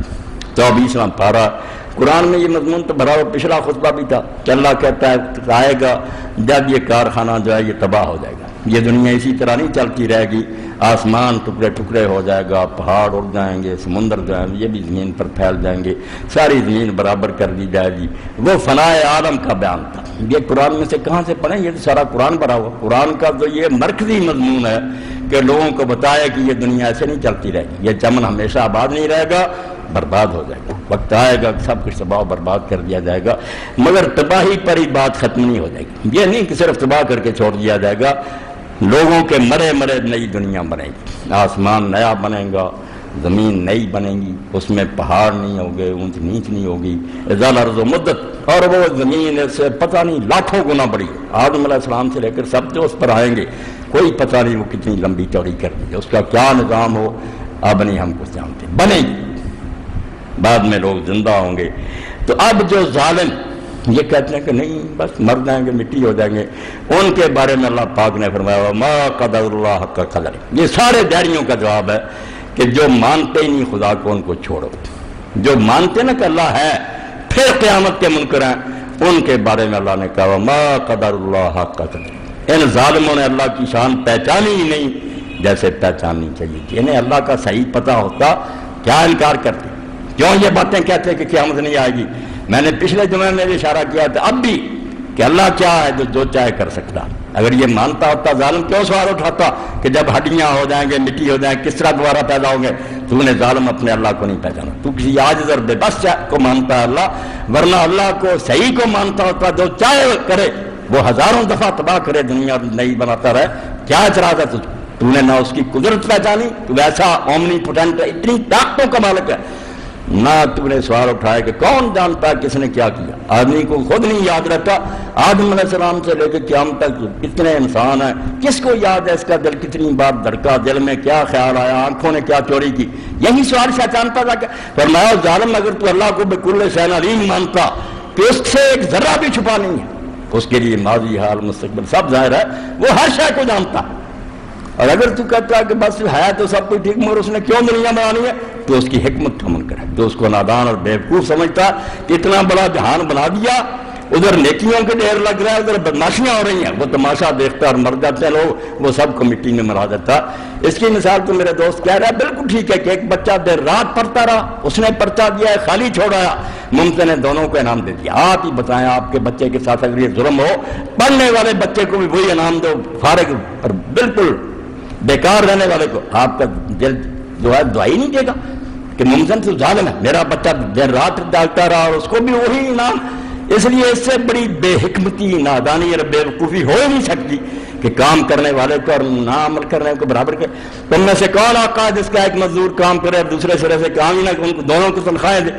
24واں پارہ۔ قرآن میں یہ مضمون تو بھرا ہوا پچھلا خطبہ بھی تھا کہ اللہ کہتا ہے آئے گا جب یہ کارخانہ جو ہے یہ تباہ ہو جائے گا، یہ دنیا اسی طرح نہیں چلتی رہے گی، آسمان ٹکڑے ٹکڑے ہو جائے گا، پہاڑ اڑ جائیں گے، سمندر جو ہیں یہ بھی زمین پر پھیل جائیں گے، ساری زمین برابر کر دی جائے گی۔ وہ فنائے عالم کا بیان تھا۔ یہ قرآن میں سے کہاں سے پڑھیں، یہ تو سارا قرآن بھرا ہوا۔ قرآن کا تو یہ مرکزی مضمون ہے کہ لوگوں کو بتایا کہ یہ دنیا ایسے نہیں چلتی رہے گی، یہ چمن ہمیشہ آباد نہیں رہے گا، برباد ہو جائے گا. وقت آئے گا سب کچھ تباہ و برباد کر دیا جائے گا، مگر تباہی پر ہی بات ختم نہیں ہو جائے گی. یہ نہیں کہ صرف تباہ کر کے چھوڑ دیا جائے گا، لوگوں کے مرے مرے نئی دنیا بنے گی. آسمان نیا بنے گا، زمین نئی بنے گی، اس میں پہاڑ نہیں ہوگے، اونچ نیچ نہیں ہوگی. اذا الارض مدت، اور وہ زمین سے پتہ نہیں لاکھوں گنا بڑی. آدم علیہ السلام سے لے کر سب جو اس پر آئیں گے، کوئی پتہ نہیں وہ کتنی لمبی چوڑی کر دی، اس کا کیا نظام ہو اب نہیں ہم کچھ جانتے. بنے گی، بعد میں لوگ زندہ ہوں گے. تو اب جو ظالم یہ کہتے ہیں کہ نہیں بس مر جائیں گے، مٹی ہو جائیں گے، ان کے بارے میں اللہ پاک نے فرمایا ما قدر اللہ حق قدر. یہ سارے داڑیوں کا جواب ہے کہ جو مانتے ہی نہیں خدا کو ان کو چھوڑو. جو مانتے نا کہ اللہ ہے پھر قیامت کے منکر ہیں، ان کے بارے میں اللہ نے کہا ما قدر اللہ حق قدر. ان ظالموں نے اللہ کی شان پہچانی ہی نہیں جیسے پہچاننی چاہیے تھی. انہیں اللہ کا صحیح پتہ ہوتا کیا انکار کرتے، کیوں یہ باتیں کہتے کہ قیامت نہیں آئے گی. میں نے پچھلے جمعے میں بھی اشارہ کیا تھا اب بھی کہ اللہ کیا ہے جو چاہے کر سکتا. اگر یہ مانتا ہوتا ظالم کیوں سوال اٹھاتا کہ جب ہڈیاں ہو جائیں گے مٹی ہو جائیں کس طرح دوبارہ پیدا ہوں گے. تو نے ظالم اپنے اللہ کو نہیں پہچانا، تو کسی عاجز اور بے بس کو مانتا ہے اللہ، ورنہ اللہ کو صحیح کو مانتا ہوتا جو چاہے کرے، وہ ہزاروں دفعہ تباہ کرے دنیا نہیں بناتا رہے. کیا اعتراض ہے تو نے نہ اس کی قدرت پہچانی، تو ایسا اومنی پوٹینٹ ہے، اتنی طاقتوں کا مالک ہے، نہ تو نے سوال اٹھایا کہ کون جانتا ہے کس نے کیا کیا. آدمی کو خود نہیں یاد رہتا. آدم علیہ السلام سے لے کے قیامت تک کتنے انسان ہیں، کس کو یاد ہے اس کا دل کتنی بار دھڑکا، دل میں کیا خیال آیا، آنکھوں نے کیا چوری کی. یہی سوال شیطان پیدا کیا. فرمایا ظالم اگر تو اللہ کو بکل شیء علیم مانتا تو اس سے ایک ذرہ بھی چھپا نہیں ہے، اس کے لیے ماضی حال مستقبل سب ظاہر ہے، وہ ہر شے کو جانتا. اور اگر تو کہتا ہے کہ بس ہے تو سب کچھ ٹھیک، مگر اس نے کیوں دنیا بنانی ہے، تو اس کی حکمت کا منکر ہے. جو اس کو نادان اور بیوقوف سمجھتا کہ اتنا بڑا جہان بنا دیا، ادھر نیکیوں کے ڈھیر لگ رہا ہے، ادھر بدماشیاں ہو رہی ہیں، وہ تماشا دیکھتا اور مر جاتے ہیں لوگ، وہ سب کو مٹی میں مرا دیتا. اس کی مثال تو میرے دوست کہہ رہا ہے بالکل ٹھیک ہے کہ ایک بچہ دیر رات پڑھتا رہا، اس نے پرچہ دیا ہے خالی چھوڑایا، ممکن ہے دونوں کو انعام دے دیا. آپ ہی بتائیں آپ کے بچے کے ساتھ اگر یہ ظلم ہو، پڑھنے والے بچے کو بھی وہی انعام دو، فارغ اور بالکل بیکار رہنے والے کو آپ کا دل جو ہے دعائی نہیں دے گا کہ ممکن تو ظالم ہے، میرا بچہ دیر رات جاگتا رہا اور اس کو بھی وہی انعام. اس لیے اس سے بڑی بے حکمتی، نادانی اور بے وقوفی ہو ہی نہیں سکتی کہ کام کرنے والے کو اور نہ عمل کرنے کو برابر کرے. تم میں سے کون آقا ہے جس کا ایک مزدور کام کرے اور دوسرے سرے سے کام ہی نہ، ان کو دونوں کو تنخواہیں دے.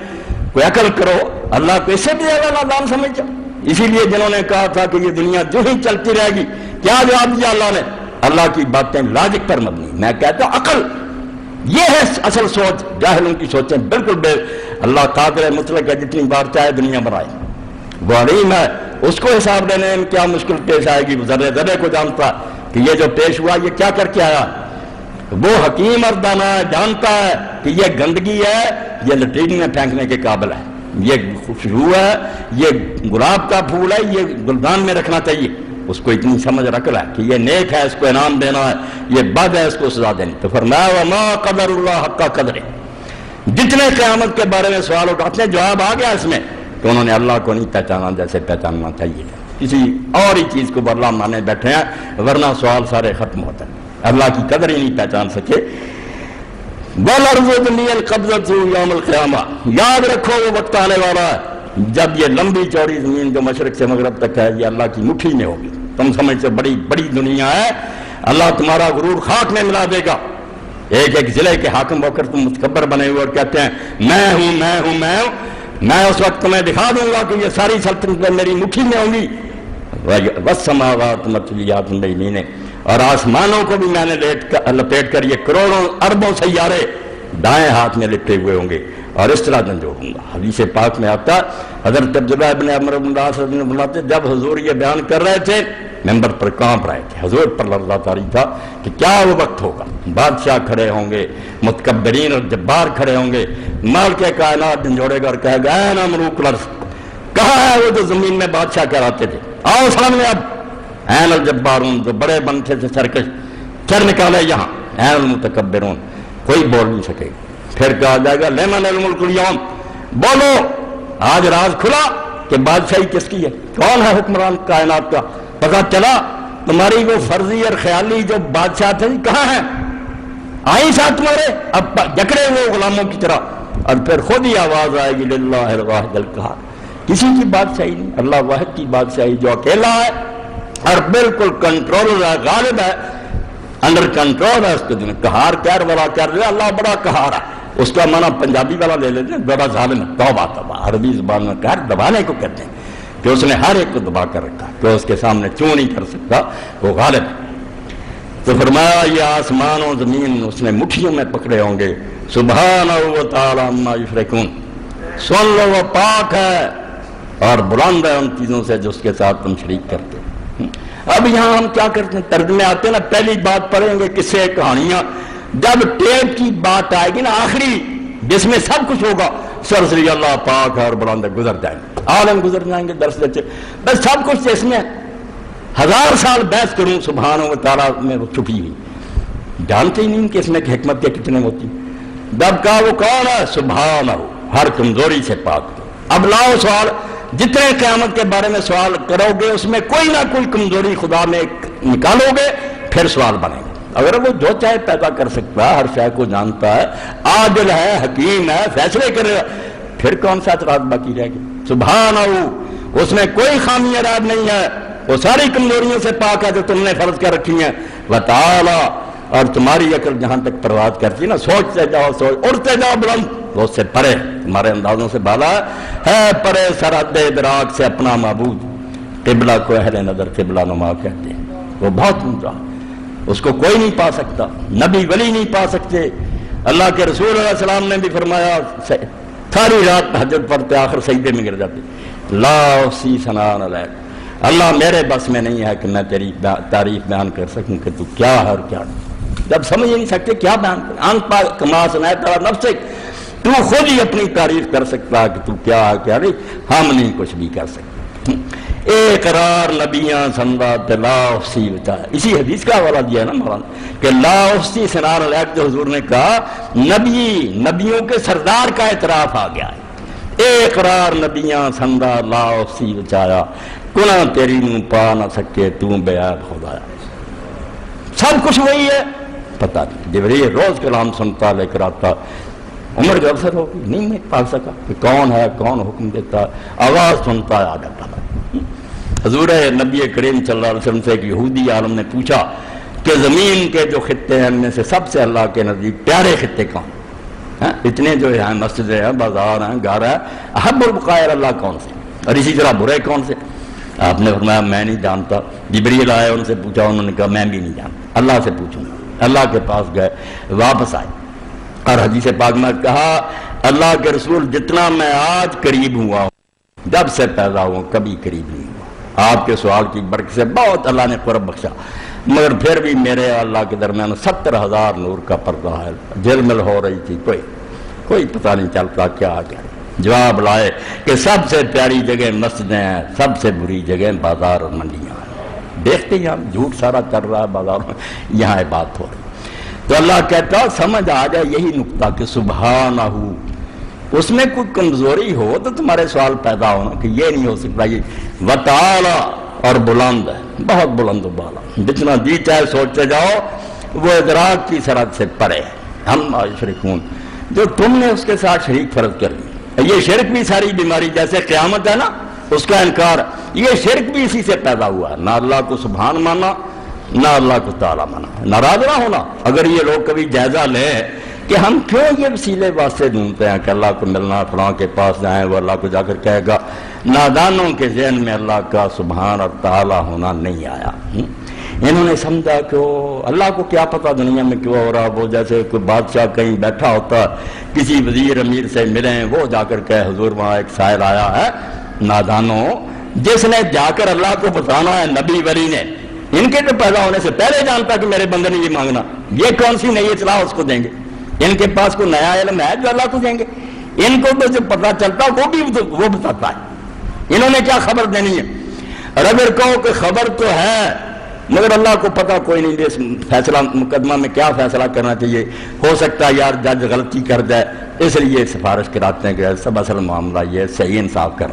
کوئی عقل کرو، اللہ کو اس سے بھی زیادہ نادان سمجھا. اسی لیے جنہوں نے کہا تھا کہ یہ دنیا جو ہی چلتی رہے گی، کیا جواب دیا اللہ نے؟ اللہ کی باتیں لاجک پر مبنی. میں کہتا ہوں عقل یہ ہے اصل سوچ، جاہلوں کی سوچیں بالکل بے. اللہ قادر مطلق ہے، جتنی بار چاہے دنیا بنائے، وہ علیم ہے، اس کو حساب دینے میں کیا مشکل پیش آئے گی، ذرے ذرے کو جانتا کہ یہ جو پیش ہوا یہ کیا کر کے آیا. وہ حکیم اور دانا ہے، جانتا ہے کہ یہ گندگی ہے، یہ لٹرین میں پھینکنے کے قابل ہے، یہ خوشبو ہے، یہ گلاب کا پھول ہے، یہ گلدان میں رکھنا چاہیے. اس کو اتنی سمجھ رکھ رہا ہے کہ یہ نیک ہے، اس کو انعام دینا ہے، یہ بد ہے، اس کو سزا دینی. تو فرمایا وما قدر اللہ حق قدر. جتنے قیامت کے بارے میں سوال اٹھاتے ہیں جواب آ گیا اس میں کہ انہوں نے اللہ کو نہیں پہچانا جیسے پہچاننا چاہیے. کسی اور ہی چیز کو اللہ مانے بیٹھے ہیں، ورنہ سوال سارے ختم ہوتے ہیں. اللہ کی قدر ہی نہیں پہچان سکے. وَالْأَرْضُ جَمِيعًا قَبْضَتُهُ يَوْمَ الْقِيَامَةِ. یاد رکھو وہ وقت آنے والا ہے جب یہ لمبی چوڑی زمین جو مشرق سے مغرب تک ہے یہ اللہ کی مٹھی میں ہوگی. تم سمجھتے بڑی بڑی دنیا ہے، اللہ تمہارا غرور خاک میں ملا دے گا. ایک ایک ضلع کے حاکم ہو کر تم متکبر بنے ہوئے اور کہتے ہیں میں ہوں میں ہوں میں ہوں. میں اس وقت تمہیں دکھا دوں گا کہ یہ ساری سلطنتیں میری مٹھی میں ہوں گی. والسماوات مطویات بین، اور آسمانوں کو بھی میں نے لپیٹ کر یہ کروڑوں اربوں سیارے دائیں ہاتھ میں لپٹے ہوئے ہوں گے اور اس طرح جھنجوڑوں گا. حدیث پاک میں آتا حضرت عبداللہ ابن عمر بن العاص رضی اللہ عنہ جب حضور یہ بیان کر رہے تھے ممبر پر کانپ رہے تھے. حضور پر اللہ تعالی تھا کہ کیا وہ وقت ہوگا، بادشاہ کھڑے ہوں گے، متکبرین اور جبار کھڑے ہوں گے، مالک کائنات جھنجوڑے گا اور کہے گا اے نا ملوک الارض، کہاں ہے وہ جو زمین میں بادشاہ کہلاتے تھے، آؤ سامنے. اب این الجبارون، جو بڑے بنتے تھے سرکش، سر نکالے یہاں. این المتکبرون، کوئی بول نہیں سکے. پھر کہا جائے گا لمن الملک اليوم، بولو آج راز کھلا کہ بادشاہی کس کی ہے، کون ہے حکمران کائنات کا. پتا چلا تمہاری وہ فرضی اور خیالی جو بادشاہ تھے کہاں ہیں، آئی ساتھ تمہارے اب جکڑے ہوئے غلاموں کی طرح. اور پھر خود ہی آواز آئے گی للہ الواحد القہار، کسی کی بادشاہی نہیں، اللہ واحد کی بادشاہی جو اکیلا ہے اور بالکل کنٹرول ہے، غالب ہے، انڈر کنٹرول ہے اس کے دن. قہار کہر والا کر رہے اللہ بڑا قہار ہے، اس کا معنی پنجابی والا لے لیتے ہیں بڑا ظالم ہے. توبہ توبہ، عربی زبان میں قہر دبانے کو کہتے ہیں کہ اس نے ہر ایک کو دبا کر رکھا کہ اس کے سامنے چوں نہیں کر سکتا، وہ غالب ہے. تو فرمایا یہ آسمان و زمین اس نے مٹھیوں میں پکڑے ہوں گے. سبحانہ و تعالی عما یشرکون، سن لو وہ پاک ہے اور بلند ہے ان چیزوں سے جو اس کے ساتھ تم شریک کرتے. اب یہاں ہم کیا کرتے ہیں، ترجمے آتے ہیں نا، پہلی بات پڑھیں گے قصے کہانیاں، جب ٹیپ کی بات آئے گی نا آخری جس میں سب کچھ ہوگا سرسری اللہ پاک ہے اور بلند ہے، گزر جائیں گے، عالم گزر جائیں گے درس دیتے، بس سب کچھ اس میں 1000 سال بحث کروں سبحانہ و تعالیٰ میں وہ چھپی ہوئی، جانتے ہی نہیں کہ اس میں حکمت کے کتنے ہوتی. جب کہا وہ کون ہے، سبحانہ، ہر کمزوری سے پاک. اب لاؤ سوال، جتنے قیامت کے بارے میں سوال کرو گے اس میں کوئی نہ کوئی کمزوری خدا میں نکالو گے پھر سوال بنے گا. اگر وہ جو چاہے پیدا کر سکتا ہے، ہر شے کو جانتا ہے، عادل ہے، حکیم ہے، فیصلے کرے گا، پھر کون سا اعتراض باقی رہ گیا. سبحانہ، اس میں کوئی خامی عیب نہیں ہے، وہ ساری کمزوریوں سے پاک ہے جو تم نے فرض کر رکھی ہیں. وتعالی، اور تمہاری عقل جہاں تک پرواز کرتی ہے نا، سوچتے جاؤ اڑتے جاؤ بلند، وہ اس سے پرے، تمہارے اندازوں سے بالا ہے، پرے سرحد ادراک سے اپنا معبود. قبلہ کو اہل نظر قبلہ نما کہتے ہیں، وہ بہت اونچا، اس کو کوئی نہیں پا سکتا، نبی ولی نہیں پا سکتے. اللہ کے رسول علیہ السلام نے بھی فرمایا، ساری رات تہجد پڑھتے آخر سجدے میں گر جاتے، لا احصی ثناء علیک، اللہ میرے بس میں نہیں ہے کہ میں تیری تعریف بیان کر سکوں کہ تو کیا ہے اور کیا نہیں. جب سمجھ نہیں سکتے کیا بیان کر، انت کما سنیت علی نفسک، تو خود ہی اپنی تعریف کر سکتا ہے کہ تو کیا ہے کیا نہیں، ہم نہیں کچھ بھی کر سکتے. اقرار نبیاں سندا لا احصی بتا، اسی حدیث کا حوالہ دیا ہے نا مولانا کہ لا احصی ثناء علیک، جو حضور نے کہا نبیوں کے سردار کا اعتراف آ گیا ہے. اقرار نبیاں سندا لا احصی بچایا، گناہ تیری نوں پا نہ سکے تو بے عیب خدایا. سب کچھ وہی ہے، پتہ نہیں. جبریل روز کلام سنتا لے کر آتا، عمر جو افسر ہوگی نہیں میں پا سکا کہ کون ہے، کون حکم دیتا، آواز سنتا آ جاتا. حضور نبی کریم صلی اللہ علیہ وسلم سے ایک یہودی عالم نے پوچھا کہ زمین کے جو خطے ہیں ان میں سے سب سے اللہ کے نزدیک پیارے خطے کون ہیں؟ اتنے جو ہیں مسجدیں ہیں، بازار ہیں، گھر ہے، احب البقائے اللہ کون سے، اور اسی طرح برے کون سے؟ آپ نے فرمایا میں نہیں جانتا. جبریل آئے، ان سے پوچھا، انہوں نے کہا میں بھی نہیں جانتا، اللہ سے پوچھوں گا. اللہ کے پاس گئے، واپس آئے اور حدیث پاک میں کہا اللہ کے رسول جتنا میں آج قریب ہوا ہوں جب سے پیدا ہوا کبھی قریب نہیں ہوا. آپ کے سوال کی برکت سے بہت اللہ نے قرب بخشا، مگر پھر بھی میرے اللہ کے درمیان 70,000 نور کا پردہ ہے. جلمل ہو رہی تھی، کوئی پتہ نہیں چلتا کیا کیا. جواب لائے کہ سب سے پیاری جگہ مسجدیں ہیں، سب سے بری جگہ بازار اور منڈیاں ہیں. دیکھتے ہیں ہم جھوٹ سارا چل رہا ہے بازار میں، یہاں بات ہو رہی. تو اللہ کہتا سمجھ آ جائے یہی نقطہ کہ سبحانہ، اس میں کوئی کمزوری ہو تو تمہارے سوال پیدا ہونا کہ یہ نہیں ہو سکتا. یہ وتعالی، اور بلند ہے، بہت بلند و بالا، جتنا جی چاہے سوچتے جاؤ وہ ادراک کی سرحد سے پرے ہے. ہم یشرکون، جو تم نے اس کے ساتھ شریک فرض کر لی. یہ شرک بھی ساری بیماری جیسے قیامت ہے نا اس کا انکار، یہ شرک بھی اسی سے پیدا ہوا ہے. نہ اللہ کو سبحان مانا، نہ اللہ کو تعالیٰ مانا، ناراض نہ ہونا. اگر یہ لوگ کبھی جائزہ لیں کہ ہم کیوں یہ وسیلے واسطے ڈھونڈتے ہیں کہ اللہ کو ملنا، فلاں کے پاس جائیں، وہ اللہ کو جا کر کہے گا. نادانوں کے ذہن میں اللہ کا سبحان اور تعالیٰ ہونا نہیں آیا. انہوں نے سمجھا کہ اللہ کو کیا پتا دنیا میں کیوں ہو رہا. وہ جیسے کوئی بادشاہ کہیں بیٹھا ہوتا، کسی وزیر امیر سے ملیں، وہ جا کر کہے حضور وہاں ایک سائل آیا ہے. نادانوں، جس نے جا کر اللہ کو بتانا ہے نبی ولی نے، ان کے تو پیدا ہونے سے پہلے جانتا کہ میرے بندے نے یہ مانگنا، یہ کون سی نئی اطلاع اس کو دیں گے؟ ان کے پاس کوئی نیا علم ہے جو اللہ کو دیں گے؟ ان کو تو جو پتہ چلتا وہ بھی وہ بتاتا ہے. انہوں نے کیا خبر دینی ہے؟ اور اگر کہو کہ خبر تو ہے مگر اللہ کو پتہ کوئی نہیں، اس فیصلہ مقدمہ میں کیا فیصلہ کرنا چاہیے، ہو سکتا ہے یار جج غلطی کر جائے، اس لیے سفارش کراتے ہیں کہ سب اصل معاملہ یہ صحیح انصاف کر.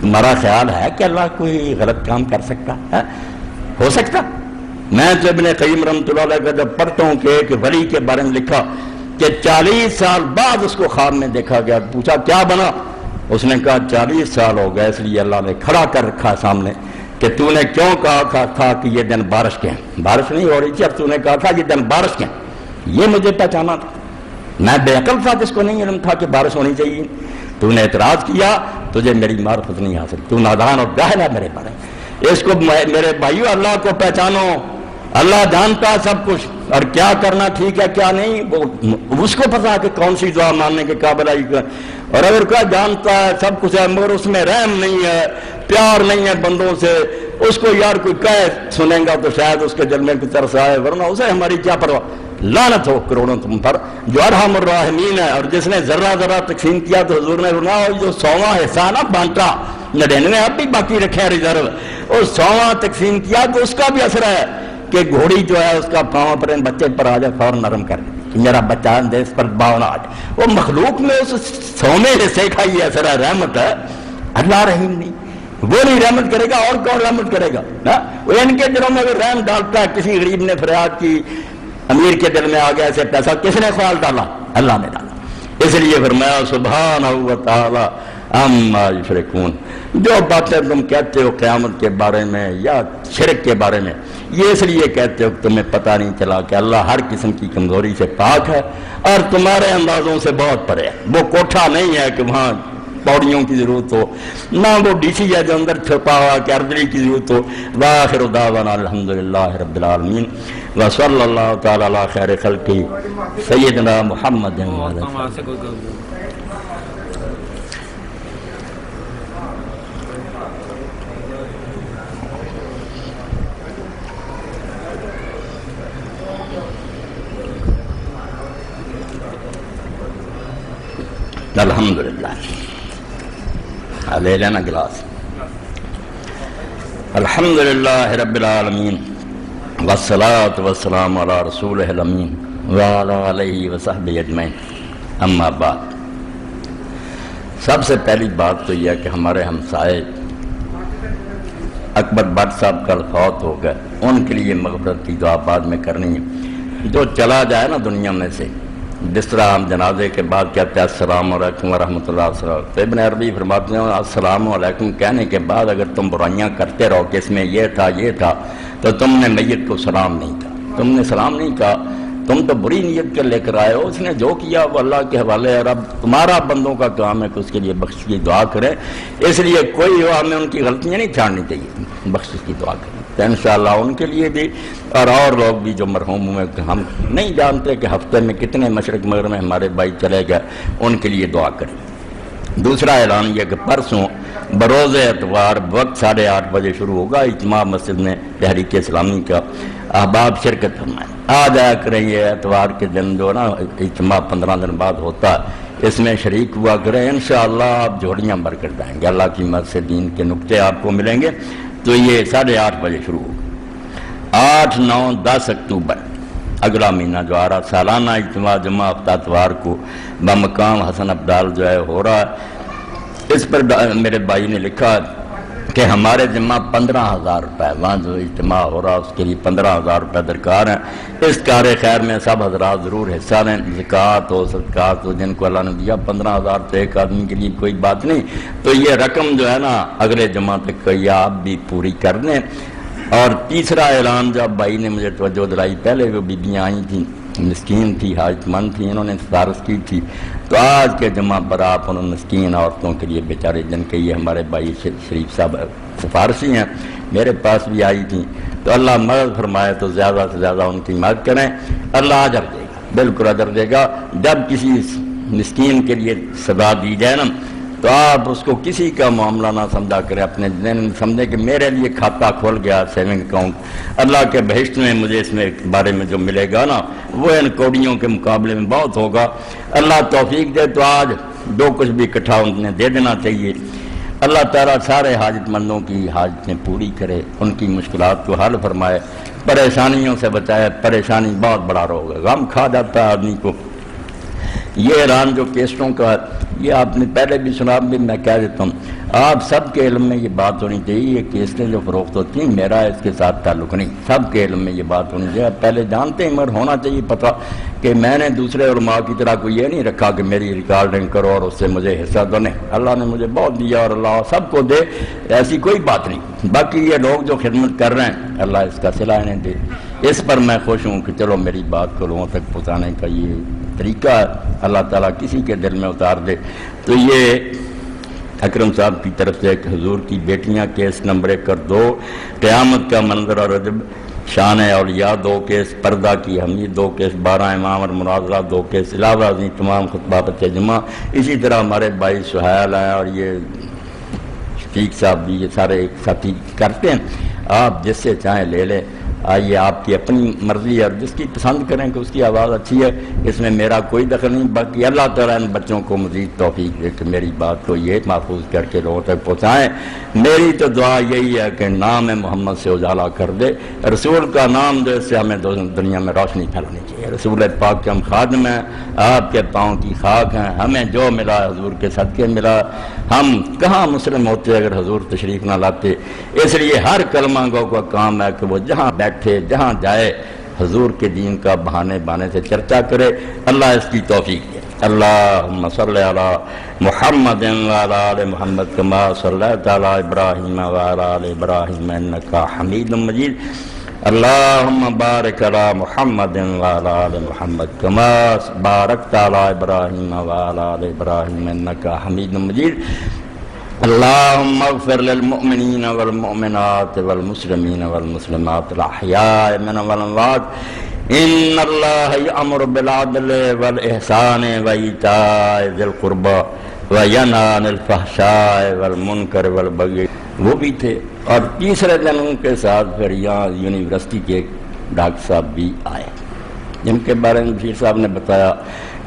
تمہارا خیال ہے کہ اللہ کوئی غلط کام کر سکتا ہے؟ ہو سکتا؟ میں تو ابن قیم رحمۃ اللہ علیہ کا جب پڑھتا ہوں کہ ایک ولی کے بارے میں لکھا کہ 40 سال بعد اس کو خواب میں دیکھا گیا. پوچھا کیا بنا؟ اس نے کہا 40 سال ہو گئے، اس لیے اللہ نے کھڑا کر رکھا سامنے کہ تو نے کیوں کہا تھا کہ یہ دن بارش کے ہیں؟ بارش نہیں ہو رہی تھی، اب تو نے کہا تھا یہ دن بارش کے ہیں. یہ مجھے پہچانا تھا، میں بے عقل تھا جس کو نہیں علم تھا کہ بارش ہونی چاہیے. تو نے اعتراض کیا، تجھے میری معرفت نہیں حاصل، تو نادان اور جاہل ہے میرے بارے میں. اس کو میرے بھائیو اللہ کو پہچانو. اللہ جانتا ہے سب کچھ، اور کیا کرنا ٹھیک ہے کیا نہیں وہ اس کو پتا کہ کون سی دعا ماننے کے قابل آئی. اور اگر کوئی جانتا ہے سب کچھ ہے مگر اس میں رحم نہیں ہے، پیار نہیں ہے بندوں سے، اس کو یار کوئی کہے سنیں گا تو شاید اس کے دل میں کوئی ترس آئے، ورنہ اسے ہماری کیا پرواہ. لعنت ہو کروڑوں تم پر جو ارحم الراحمین ہے. اور جس نے ذرہ ذرہ تقسیم کیا تو حضور نے فرمایا جو 100واں حصہ نہ بانٹا، 99 اب بھی باقی رکھے ہیں ریزرو، اور 100واں تقسیم کیا تو اس کا بھی اثر ہے کہ گھوڑی جو ہے اس کا پاؤں پر بچے پر آ جائے فوراً نرم کر دے کہ میرا بچہ دیس پر باؤ نہ آ جائے. وہ مخلوق میں اس 100ویں حصے کا یہ اثر ہے، رحمت ہے. اللہ رحیم نہیں، وہ نہیں رحمت کرے گا اور کون رحمت کرے گا؟ وہ ان کے دلوں میں اگر رحم ڈالتا ہے، کسی غریب نے فریاد کی، امیر کے دل میں آ گیا ایسے پیسہ، کس نے خیال ڈالا؟ اللہ نے ڈالا. اس لیے فرمایا سبحانہ و تعالی عما یشرکون. جو باتیں تم کہتے ہو قیامت کے بارے میں یا شرک کے بارے میں، یہ اس لیے کہتے ہو کہ تمہیں پتہ نہیں چلا کہ اللہ ہر قسم کی کمزوری سے پاک ہے اور تمہارے اندازوں سے بہت پرے ہے. وہ کوٹھا نہیں ہے کہ وہاں پوڑیوں کی ضرورت ہو، نہ وہ ڈیسی ہے جو اندر چھپا ہوا کہ ارضی کی ضرورت ہو. وآخر دعوانا الحمدللہ رب العالمین وصلی اللہ تعالی علی خیر خلقہ سیدنا محمد. الحمدللہ. لے لینا گلاس. الحمدللہ رب العالمین والصلاة والسلام علی رسولہ الامین وعلی آلہ وصحبہ اجمعین. اما بعد، سب سے پہلی بات تو یہ ہے کہ ہمارے ہمسائے اکبر بٹ صاحب کل فوت ہو گئے، ان کے لیے مغفرت کی دعا بعد میں کرنی ہے. جو چلا جائے نا دنیا میں سے، جس طرح ہم جنازے کے بعد کہتے ہیں السلام علیکم ورحمۃ اللہ وبرکاتہ، تو ابن عربی فرماتے ہیں السلام علیکم کہنے کے بعد اگر تم برائیاں کرتے رہو کہ اس میں یہ تھا تو تم نے میت کو سلام نہیں کہا، تم نے سلام نہیں کہا، تم تو بری نیت کے لے کر آئے ہو. اس نے جو کیا وہ اللہ کے حوالے ہے. اور اب تمہارا بندوں کا کام ہے کہ اس کے لیے بخشش کی دعا کریں. اس لیے کوئی ہو ہمیں ان کی غلطیاں نہیں چھاڑنی چاہیے، بخشش کی دعا کریں تو انشاءاللہ ان کے لیے بھی اور لوگ بھی جو مرحوم ہوئے. ہم نہیں جانتے کہ ہفتے میں کتنے مشرق مغرب میں ہمارے بھائی چلے گئے، ان کے لیے دعا کریں. دوسرا اعلان یہ کہ پرسوں بروز اتوار وقت 8:30 بجے شروع ہوگا اجتماع مسجد میں تحریک اسلامی کا. احباب شرکت فرمائیں، آ جایا کریں. یہ اتوار کے دن جو نا اجتماع 15 دن بعد ہوتا ہے، اس میں شریک ہوا کریں. انشاءاللہ آپ جھوڑیاں بھر کر جائیں گے. اللہ کی مدد سے دین کے نقطے آپ کو ملیں گے. تو یہ 8:30 بجے شروع ہوگا. 8، 9، 10 اکتوبر اگلا مہینہ جو آ رہا، سالانہ اجتماع جمعہ ہفتہ اتوار کو بمقام حسن عبدال جو ہے ہو رہا ہے. اس پر میرے بھائی نے لکھا کہ ہمارے ذمہ 15,000 روپے، وہاں جو اجتماع ہو رہا اس کے لیے 15,000 روپے درکار ہیں. اس کار خیر میں سب حضرات ضرور حصہ لیں. زکوٰۃ ہو صدقات ہو جن کو اللہ نے دیا، 15,000 تو ایک آدمی کے لیے کوئی بات نہیں. تو یہ رقم جو ہے نا اگلے جمعہ تک یہ آپ بھی پوری کر دیں. اور تیسرا اعلان جو بھائی نے مجھے توجہ دلائی، پہلے وہ بیبیاں آئی تھیں، مسکین تھی، حاجت مند تھی، انہوں نے سفارش کی تھی. تو آج کے جمعہ پر آپ ان مسکین عورتوں کے لیے بیچارے جن کے یہ ہمارے بھائی شریف صاحب سفارشی ہیں، میرے پاس بھی آئی تھیں. تو اللہ مدد فرمائے تو زیادہ سے زیادہ ان کی مدد کریں. اللہ اجر دے گا، بالکل اجر دے گا. جب کسی مسکین کے لیے صدا دی جائے نا تو آپ اس کو کسی کا معاملہ نہ سمجھا کریں، اپنے ذہن میں سمجھیں کہ میرے لیے کھاتا کھول گیا سیونگ اکاؤنٹ، اللہ کے بہشت میں مجھے اس میں بارے میں جو ملے گا نا وہ ان کوڑیوں کے مقابلے میں بہت ہوگا. اللہ توفیق دے تو آج جو کچھ بھی اکٹھا انہیں دے دینا چاہیے. اللہ تعالیٰ سارے حاجت مندوں کی حاجتیں پوری کرے، ان کی مشکلات کو حل فرمائے، پریشانیوں سے بچائے. پریشانی بہت بڑا روگ ہے، غم کھا جاتا ہے آدمی کو. یہ اعلان جو کیسٹوں کا یہ آپ نے پہلے بھی سنا، بھی میں کہہ دیتا ہوں. آپ سب کے علم میں یہ بات ہونی چاہیے، یہ کیسٹیں جو فروخت ہوتی ہیں میرا اس کے ساتھ تعلق نہیں، سب کے علم میں یہ بات ہونی چاہیے۔ پہلے جانتے ہیں مگر ہونا چاہیے پتہ کہ میں نے دوسرے علماء کی طرح کوئی یہ نہیں رکھا کہ میری ریکارڈنگ کرو اور اس سے مجھے حصہ دو، نہیں، اللہ نے مجھے بہت دیا اور اللہ سب کو دے، ایسی کوئی بات نہیں۔ باقی یہ لوگ جو خدمت کر رہے ہیں اللہ اس کا صلہ انہیں دے، اس پر میں خوش ہوں کہ چلو میری بات کو لوگوں تک پہنچانے کا یہ طریقہ ہے، اللہ تعالیٰ کسی کے دل میں اتار دے۔ تو یہ اکرم صاحب کی طرف سے ایک حضور کی بیٹیاں کیس نمبر 1 اور 2، قیامت کا منظر اور عجب، شان اولیاء 2 کیس، پردہ کی حمید 2 کیس، 12 امام اور مناظرہ 2 کیس، علاوہ ازیں تمام خطبہ بچے جمعہ، اسی طرح ہمارے بھائی سہیل ہیں اور یہ شفیق صاحب بھی، یہ سارے ایک ساتھی کرتے ہیں۔ آپ جس سے چاہیں لے لیں، آئیے، آپ کی اپنی مرضی ہے، اور جس کی پسند کریں کہ اس کی آواز اچھی ہے، اس میں میرا کوئی دخل نہیں۔ باقی اللہ تعالیٰ ان بچوں کو مزید توفیق دے کہ میری بات کو یہ محفوظ کر کے لوگوں تک پہنچائیں۔ میری تو دعا یہی ہے کہ نام محمد سے اجالا کر دے، رسول کا نام دے، اس سے ہمیں دنیا میں روشنی پھیلانی چاہیے۔ رسول پاک کے ہم خادم ہیں، آپ کے پاؤں کی خاک ہیں، ہمیں جو ملا حضور کے صدقے ملا، ہم کہاں مسلم ہوتے اگر حضور تشریف نہ لاتے۔ اس لیے ہر کلمہ گو کا کام ہے کہ وہ جہاں بیٹھے جہاں جائے حضور کے دین کا بہانے بانے سے چرچا کرے۔ اللہ اس کی توفیق دے۔ اللہم صلی علی محمد وعلی آل محمد کما صلیت علی ابراہیم وعلی آل ابراہیم انکا حمید مجید۔ اللہم بارک علی محمد وعلی آل محمد کما بارکت علی ابراہیم وعلی آل ابراہیم انکا حمید مجید۔ اللہم اغفر للمؤمنین والمؤمنات والمسلمین والمسلمات الاحیاء منهم والاموات ان اللہ یأمر بالعدل والاحسان وایتاء ذی القربى وینہی عن الفحشاء والمنکر والبغی۔ وہ بھی تھے، اور تیسرے دن ان کے ساتھ پھر یہاں یونیورسٹی کے ڈاکٹر صاحب بھی آئے، جن کے بارے میں بشیر صاحب نے بتایا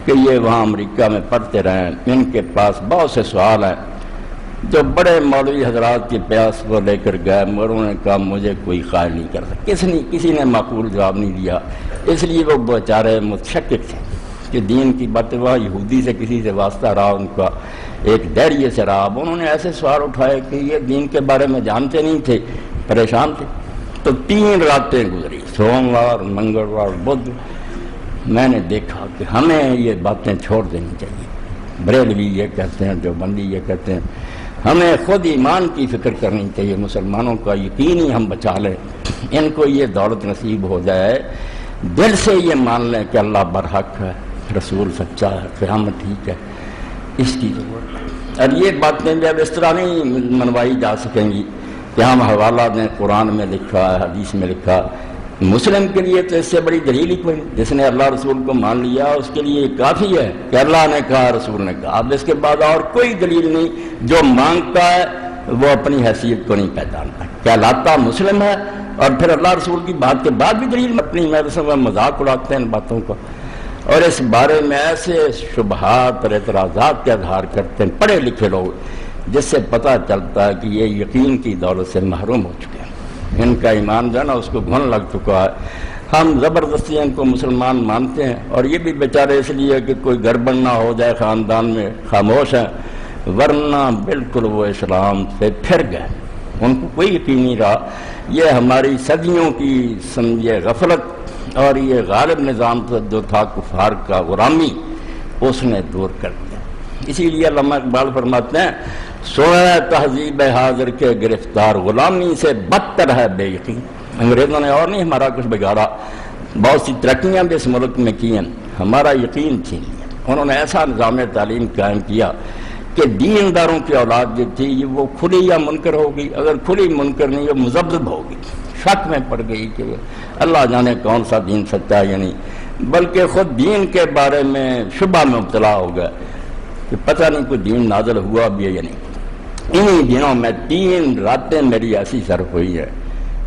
کہ یہ وہاں امریکہ میں پڑھتے رہے ہیں، ان کے پاس بہت سے سوال ہیں جو بڑے مولوی حضرات کے پیاس کو لے کر گئے، مگر انہوں نے کہا مجھے کوئی قائل نہیں کر سکتا، کسی نے معقول جواب نہیں دیا۔ اس لیے وہ بیچارے متشکک تھے کہ دین کی باتیں، وہاں یہودی سے کسی سے واسطہ رہا، ان کا ایک دائریے سے رہا، انہوں نے ایسے سوال اٹھائے کہ یہ دین کے بارے میں جانتے نہیں تھے، پریشان تھے۔ تو 3 راتیں گزری، سوموار، منگلوار، بدھ، میں نے دیکھا کہ ہمیں یہ باتیں چھوڑ دینی چاہیے۔ بریلوی یہ کہتے ہیں، دیوبندی یہ کہتے ہیں، ہمیں خود ایمان کی فکر کرنی چاہیے، مسلمانوں کا یقین ہی ہم بچا لیں، ان کو یہ دولت نصیب ہو جائے، دل سے یہ مان لیں کہ اللہ برحق ہے، رسول سچا ہے، قیامت ٹھیک ہے، اس کی ضرورت ہے۔ اور یہ باتیں جب اس طرح نہیں منوائی جا سکیں گی کہ ہم حوالہ دیں، قرآن میں لکھا ہے، حدیث میں لکھا۔ مسلم کے لیے تو اس سے بڑی دلیل ہی کوئی نہیں، جس نے اللہ رسول کو مان لیا اس کے لیے کافی ہے کہ اللہ نے کہا، رسول نے کہا، اب اس کے بعد اور کوئی دلیل نہیں۔ جو مانگتا ہے وہ اپنی حیثیت کو نہیں پہچانتا، کہلاتا مسلم ہے، اور پھر اللہ رسول کی بات کے بعد بھی دلیل اپنی مذاق اڑاتے ہیں ان باتوں کا، اور اس بارے میں ایسے شبہات اور اعتراضات کے اظہار کرتے ہیں پڑھے لکھے لوگ، جس سے پتہ چلتا ہے کہ یہ یقین کی دولت سے محروم ہو چکے ہیں، ان کا ایمان جو ہے نا اس کو گھن لگ چکا ہے۔ ہم زبردستی ان کو مسلمان مانتے ہیں، اور یہ بھی بیچارے اس لیے کہ کوئی گڑبڑ نہ ہو جائے خاندان میں خاموش ہیں، ورنہ بالکل وہ اسلام سے پھر گئے، ان کو کوئی یقین نہیں رہا۔ یہ ہماری صدیوں کی سمجھے غفلت اور یہ غالب نظام جو تھا کفار کا غلامی، اس نے دور کر دیا۔ اسی لیے علامہ اقبال فرماتے ہیں، سوئے تہذیب حاضر کے گرفتار، غلامی سے بدتر ہے بے یقین۔ انگریزوں نے اور نہیں ہمارا کچھ بگاڑا، بہت سی ترقیاں بھی اس ملک میں کی ہیں، ہمارا یقین چھین لیا۔ انہوں نے ایسا نظام تعلیم قائم کیا کہ دینداروں کی اولاد جو تھی وہ کھلی یا منکر ہوگی، اگر کھلی منکر نہیں وہ مذبذب ہوگی، شک میں پڑ گئی کہ اللہ جانے کون سا دین سچا ہے یا نہیں، بلکہ خود دین کے بارے میں شبہ میں مبتلا ہو گیا کہ پتہ نہیں کوئی دین نازل ہوا بھی ہے یا نہیں۔ انہی دنوں میں 3 راتیں میری ایسی صرف ہوئی ہے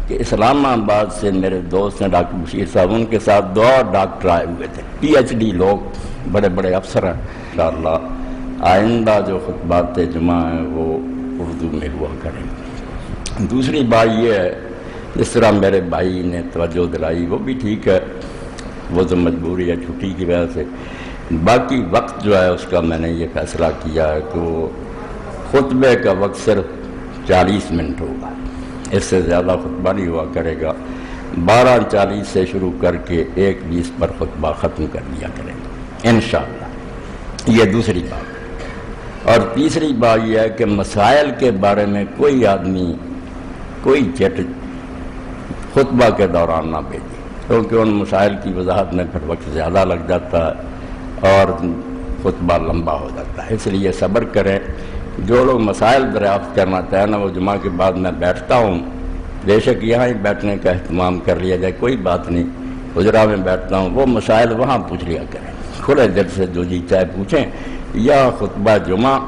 کہ اسلام آباد سے میرے دوست ہیں ڈاکٹر بشیر صاحب، ان کے ساتھ 2 اور ڈاکٹر آئے ہوئے تھے، PhD لوگ، بڑے بڑے افسر ہیں۔ انشاءاللہ آئندہ جو خطبات جمعہ ہیں وہ اردو میں ہوا کریں۔ دوسری بات یہ ہے، جس طرح میرے بھائی نے توجہ دلائی وہ بھی ٹھیک ہے، وہ تو مجبوری ہے چھٹی کی وجہ سے، باقی وقت جو ہے اس کا میں نے یہ فیصلہ کیا ہے کہ وہ خطبے کا وقت صرف 40 منٹ ہوگا، اس سے زیادہ خطبہ نہیں ہوا کرے گا۔ 12:40 سے شروع کر کے 1:20 پر خطبہ ختم کر دیا کرے گا انشاءاللہ۔ یہ دوسری بات۔ اور تیسری بات یہ ہے کہ مسائل کے بارے میں کوئی آدمی کوئی چٹ خطبہ کے دوران نہ بھیجے، کیونکہ ان مسائل کی وضاحت میں پھر وقت زیادہ لگ جاتا ہے اور خطبہ لمبا ہو جاتا ہے۔ اس لیے صبر کریں۔ جو لوگ مسائل دریافت کرنا چاہیں نا، وہ جمعہ کے بعد میں بیٹھتا ہوں، بے شک یہاں ہی بیٹھنے کا اہتمام کر لیا جائے، کوئی بات نہیں، حجرہ میں بیٹھتا ہوں، وہ مسائل وہاں پوچھ لیا کریں، کھلے دل سے جو جی چاہے پوچھیں، یا خطبہ جمعہ۔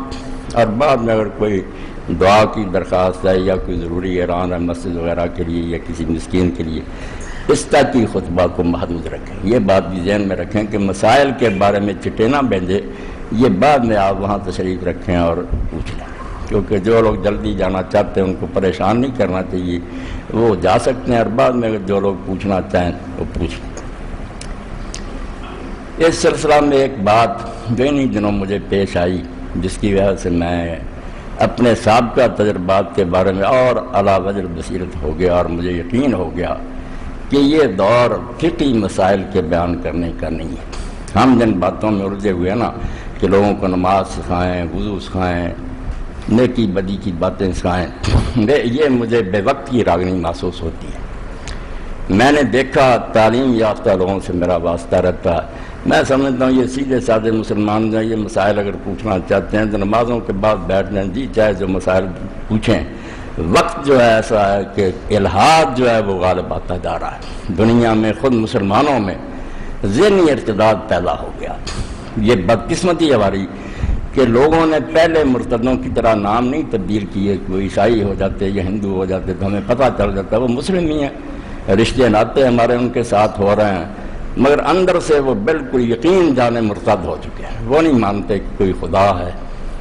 اور بعد میں اگر کوئی دعا کی درخواست ہے یا کوئی ضروری اعلان ہے مسجد وغیرہ کے لیے یا کسی مسکین کے لیے، اس تک کی خطبہ کو محدود رکھیں۔ یہ بات بھی ذہن میں رکھیں کہ مسائل کے بارے میں چٹے نہ بھیجیں، یہ بعد میں آپ وہاں تشریف رکھیں اور پوچھ لیں، کیونکہ جو لوگ جلدی جانا چاہتے ہیں ان کو پریشان نہیں کرنا چاہیے، وہ جا سکتے ہیں، اور بعد میں اگر جو لوگ پوچھنا چاہیں وہ پوچھ لیں۔ اس سلسلہ میں ایک بات جو انہی دنوں مجھے پیش آئی، جس کی وجہ سے میں اپنے سابقہ تجربات کے بارے میں اور اعلیٰ وجہ بصیرت ہو گیا، اور مجھے یقین ہو گیا کہ یہ دور فقہی مسائل کے بیان کرنے کا نہیں ہے۔ ہم جن باتوں میں الجھے ہوئے ہیں نا کہ لوگوں کو نماز سکھائیں، وضو سکھائیں، نیکی بدی کی باتیں سکھائیں، یہ مجھے بے وقت کی راگنی محسوس ہوتی ہے۔ میں نے دیکھا تعلیم یافتہ لوگوں سے میرا واسطہ رہتا ہے، میں سمجھتا ہوں یہ سیدھے سادھے مسلمان جو یہ مسائل اگر پوچھنا چاہتے ہیں تو نمازوں کے بعد بیٹھ جائیں، جی چاہے جو مسائل پوچھیں۔ وقت جو ہے ایسا ہے کہ الحاد جو ہے وہ غالب آتا جا رہا ہے، دنیا میں خود مسلمانوں میں ذہنی ارتداد پیدا ہو گیا۔ یہ بدقسمتی ہماری کہ لوگوں نے پہلے مرتدوں کی طرح نام نہیں تبدیل کیے، کہ وہ عیسائی ہو جاتے یا ہندو ہو جاتے تو ہمیں پتہ چل جاتا وہ مسلم ہی ہیں، رشتے ناتے ہمارے ان کے ساتھ ہو رہے ہیں، مگر اندر سے وہ بالکل یقین جانے مرتد ہو چکے ہیں۔ وہ نہیں مانتے کہ کوئی خدا ہے،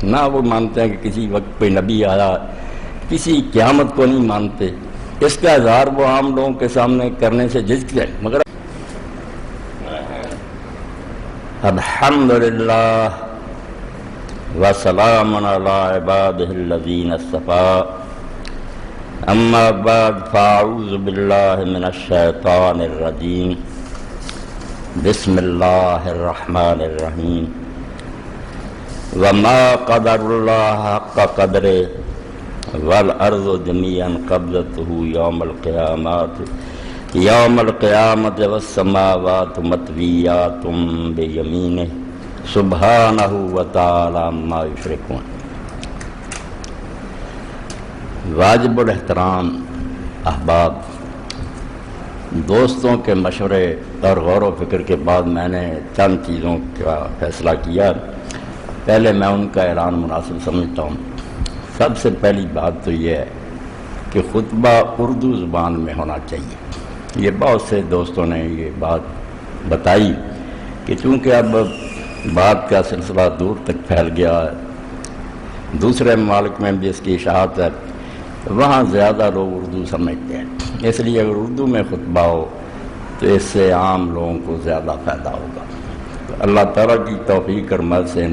نہ وہ مانتے ہیں کہ کسی وقت کوئی نبی آیا، کسی قیامت کو نہیں مانتے۔ اس کا اظہار وہ عام لوگوں کے سامنے کرنے سے جھجکتے ہیں، مگر الحمدللہ وسلام علی عبادہ الذین اصطفیٰ، اما بعد فاعوذ باللہ من الشیطان الرجیم، بسم اللہ الرحمن الرحیم، وما قدر اللہ حق قدرہ والارض جميعا قبضته يوم القیامت والسماوات مطویات بیمینہ سبحانہ وتعالی عما یشرکون۔ واجب الاحترام احباب، دوستوں کے مشورے اور غور و فکر کے بعد میں نے چند چیزوں کا فیصلہ کیا۔ پہلے میں ان کا اعلان مناسب سمجھتا ہوں۔ سب سے پہلی بات تو یہ ہے کہ خطبہ اردو زبان میں ہونا چاہیے۔ یہ بہت سے دوستوں نے یہ بات بتائی کہ چونکہ اب بات کا سلسلہ دور تک پھیل گیا ہے، دوسرے ممالک میں بھی اس کی اشاعت ہے، وہاں زیادہ لوگ اردو سمجھتے ہیں، اس لیے اگر اردو میں خطبہ ہو تو اس سے عام لوگوں کو زیادہ فائدہ ہوگا۔ اللہ تعالیٰ کی توفیق اور مدد سے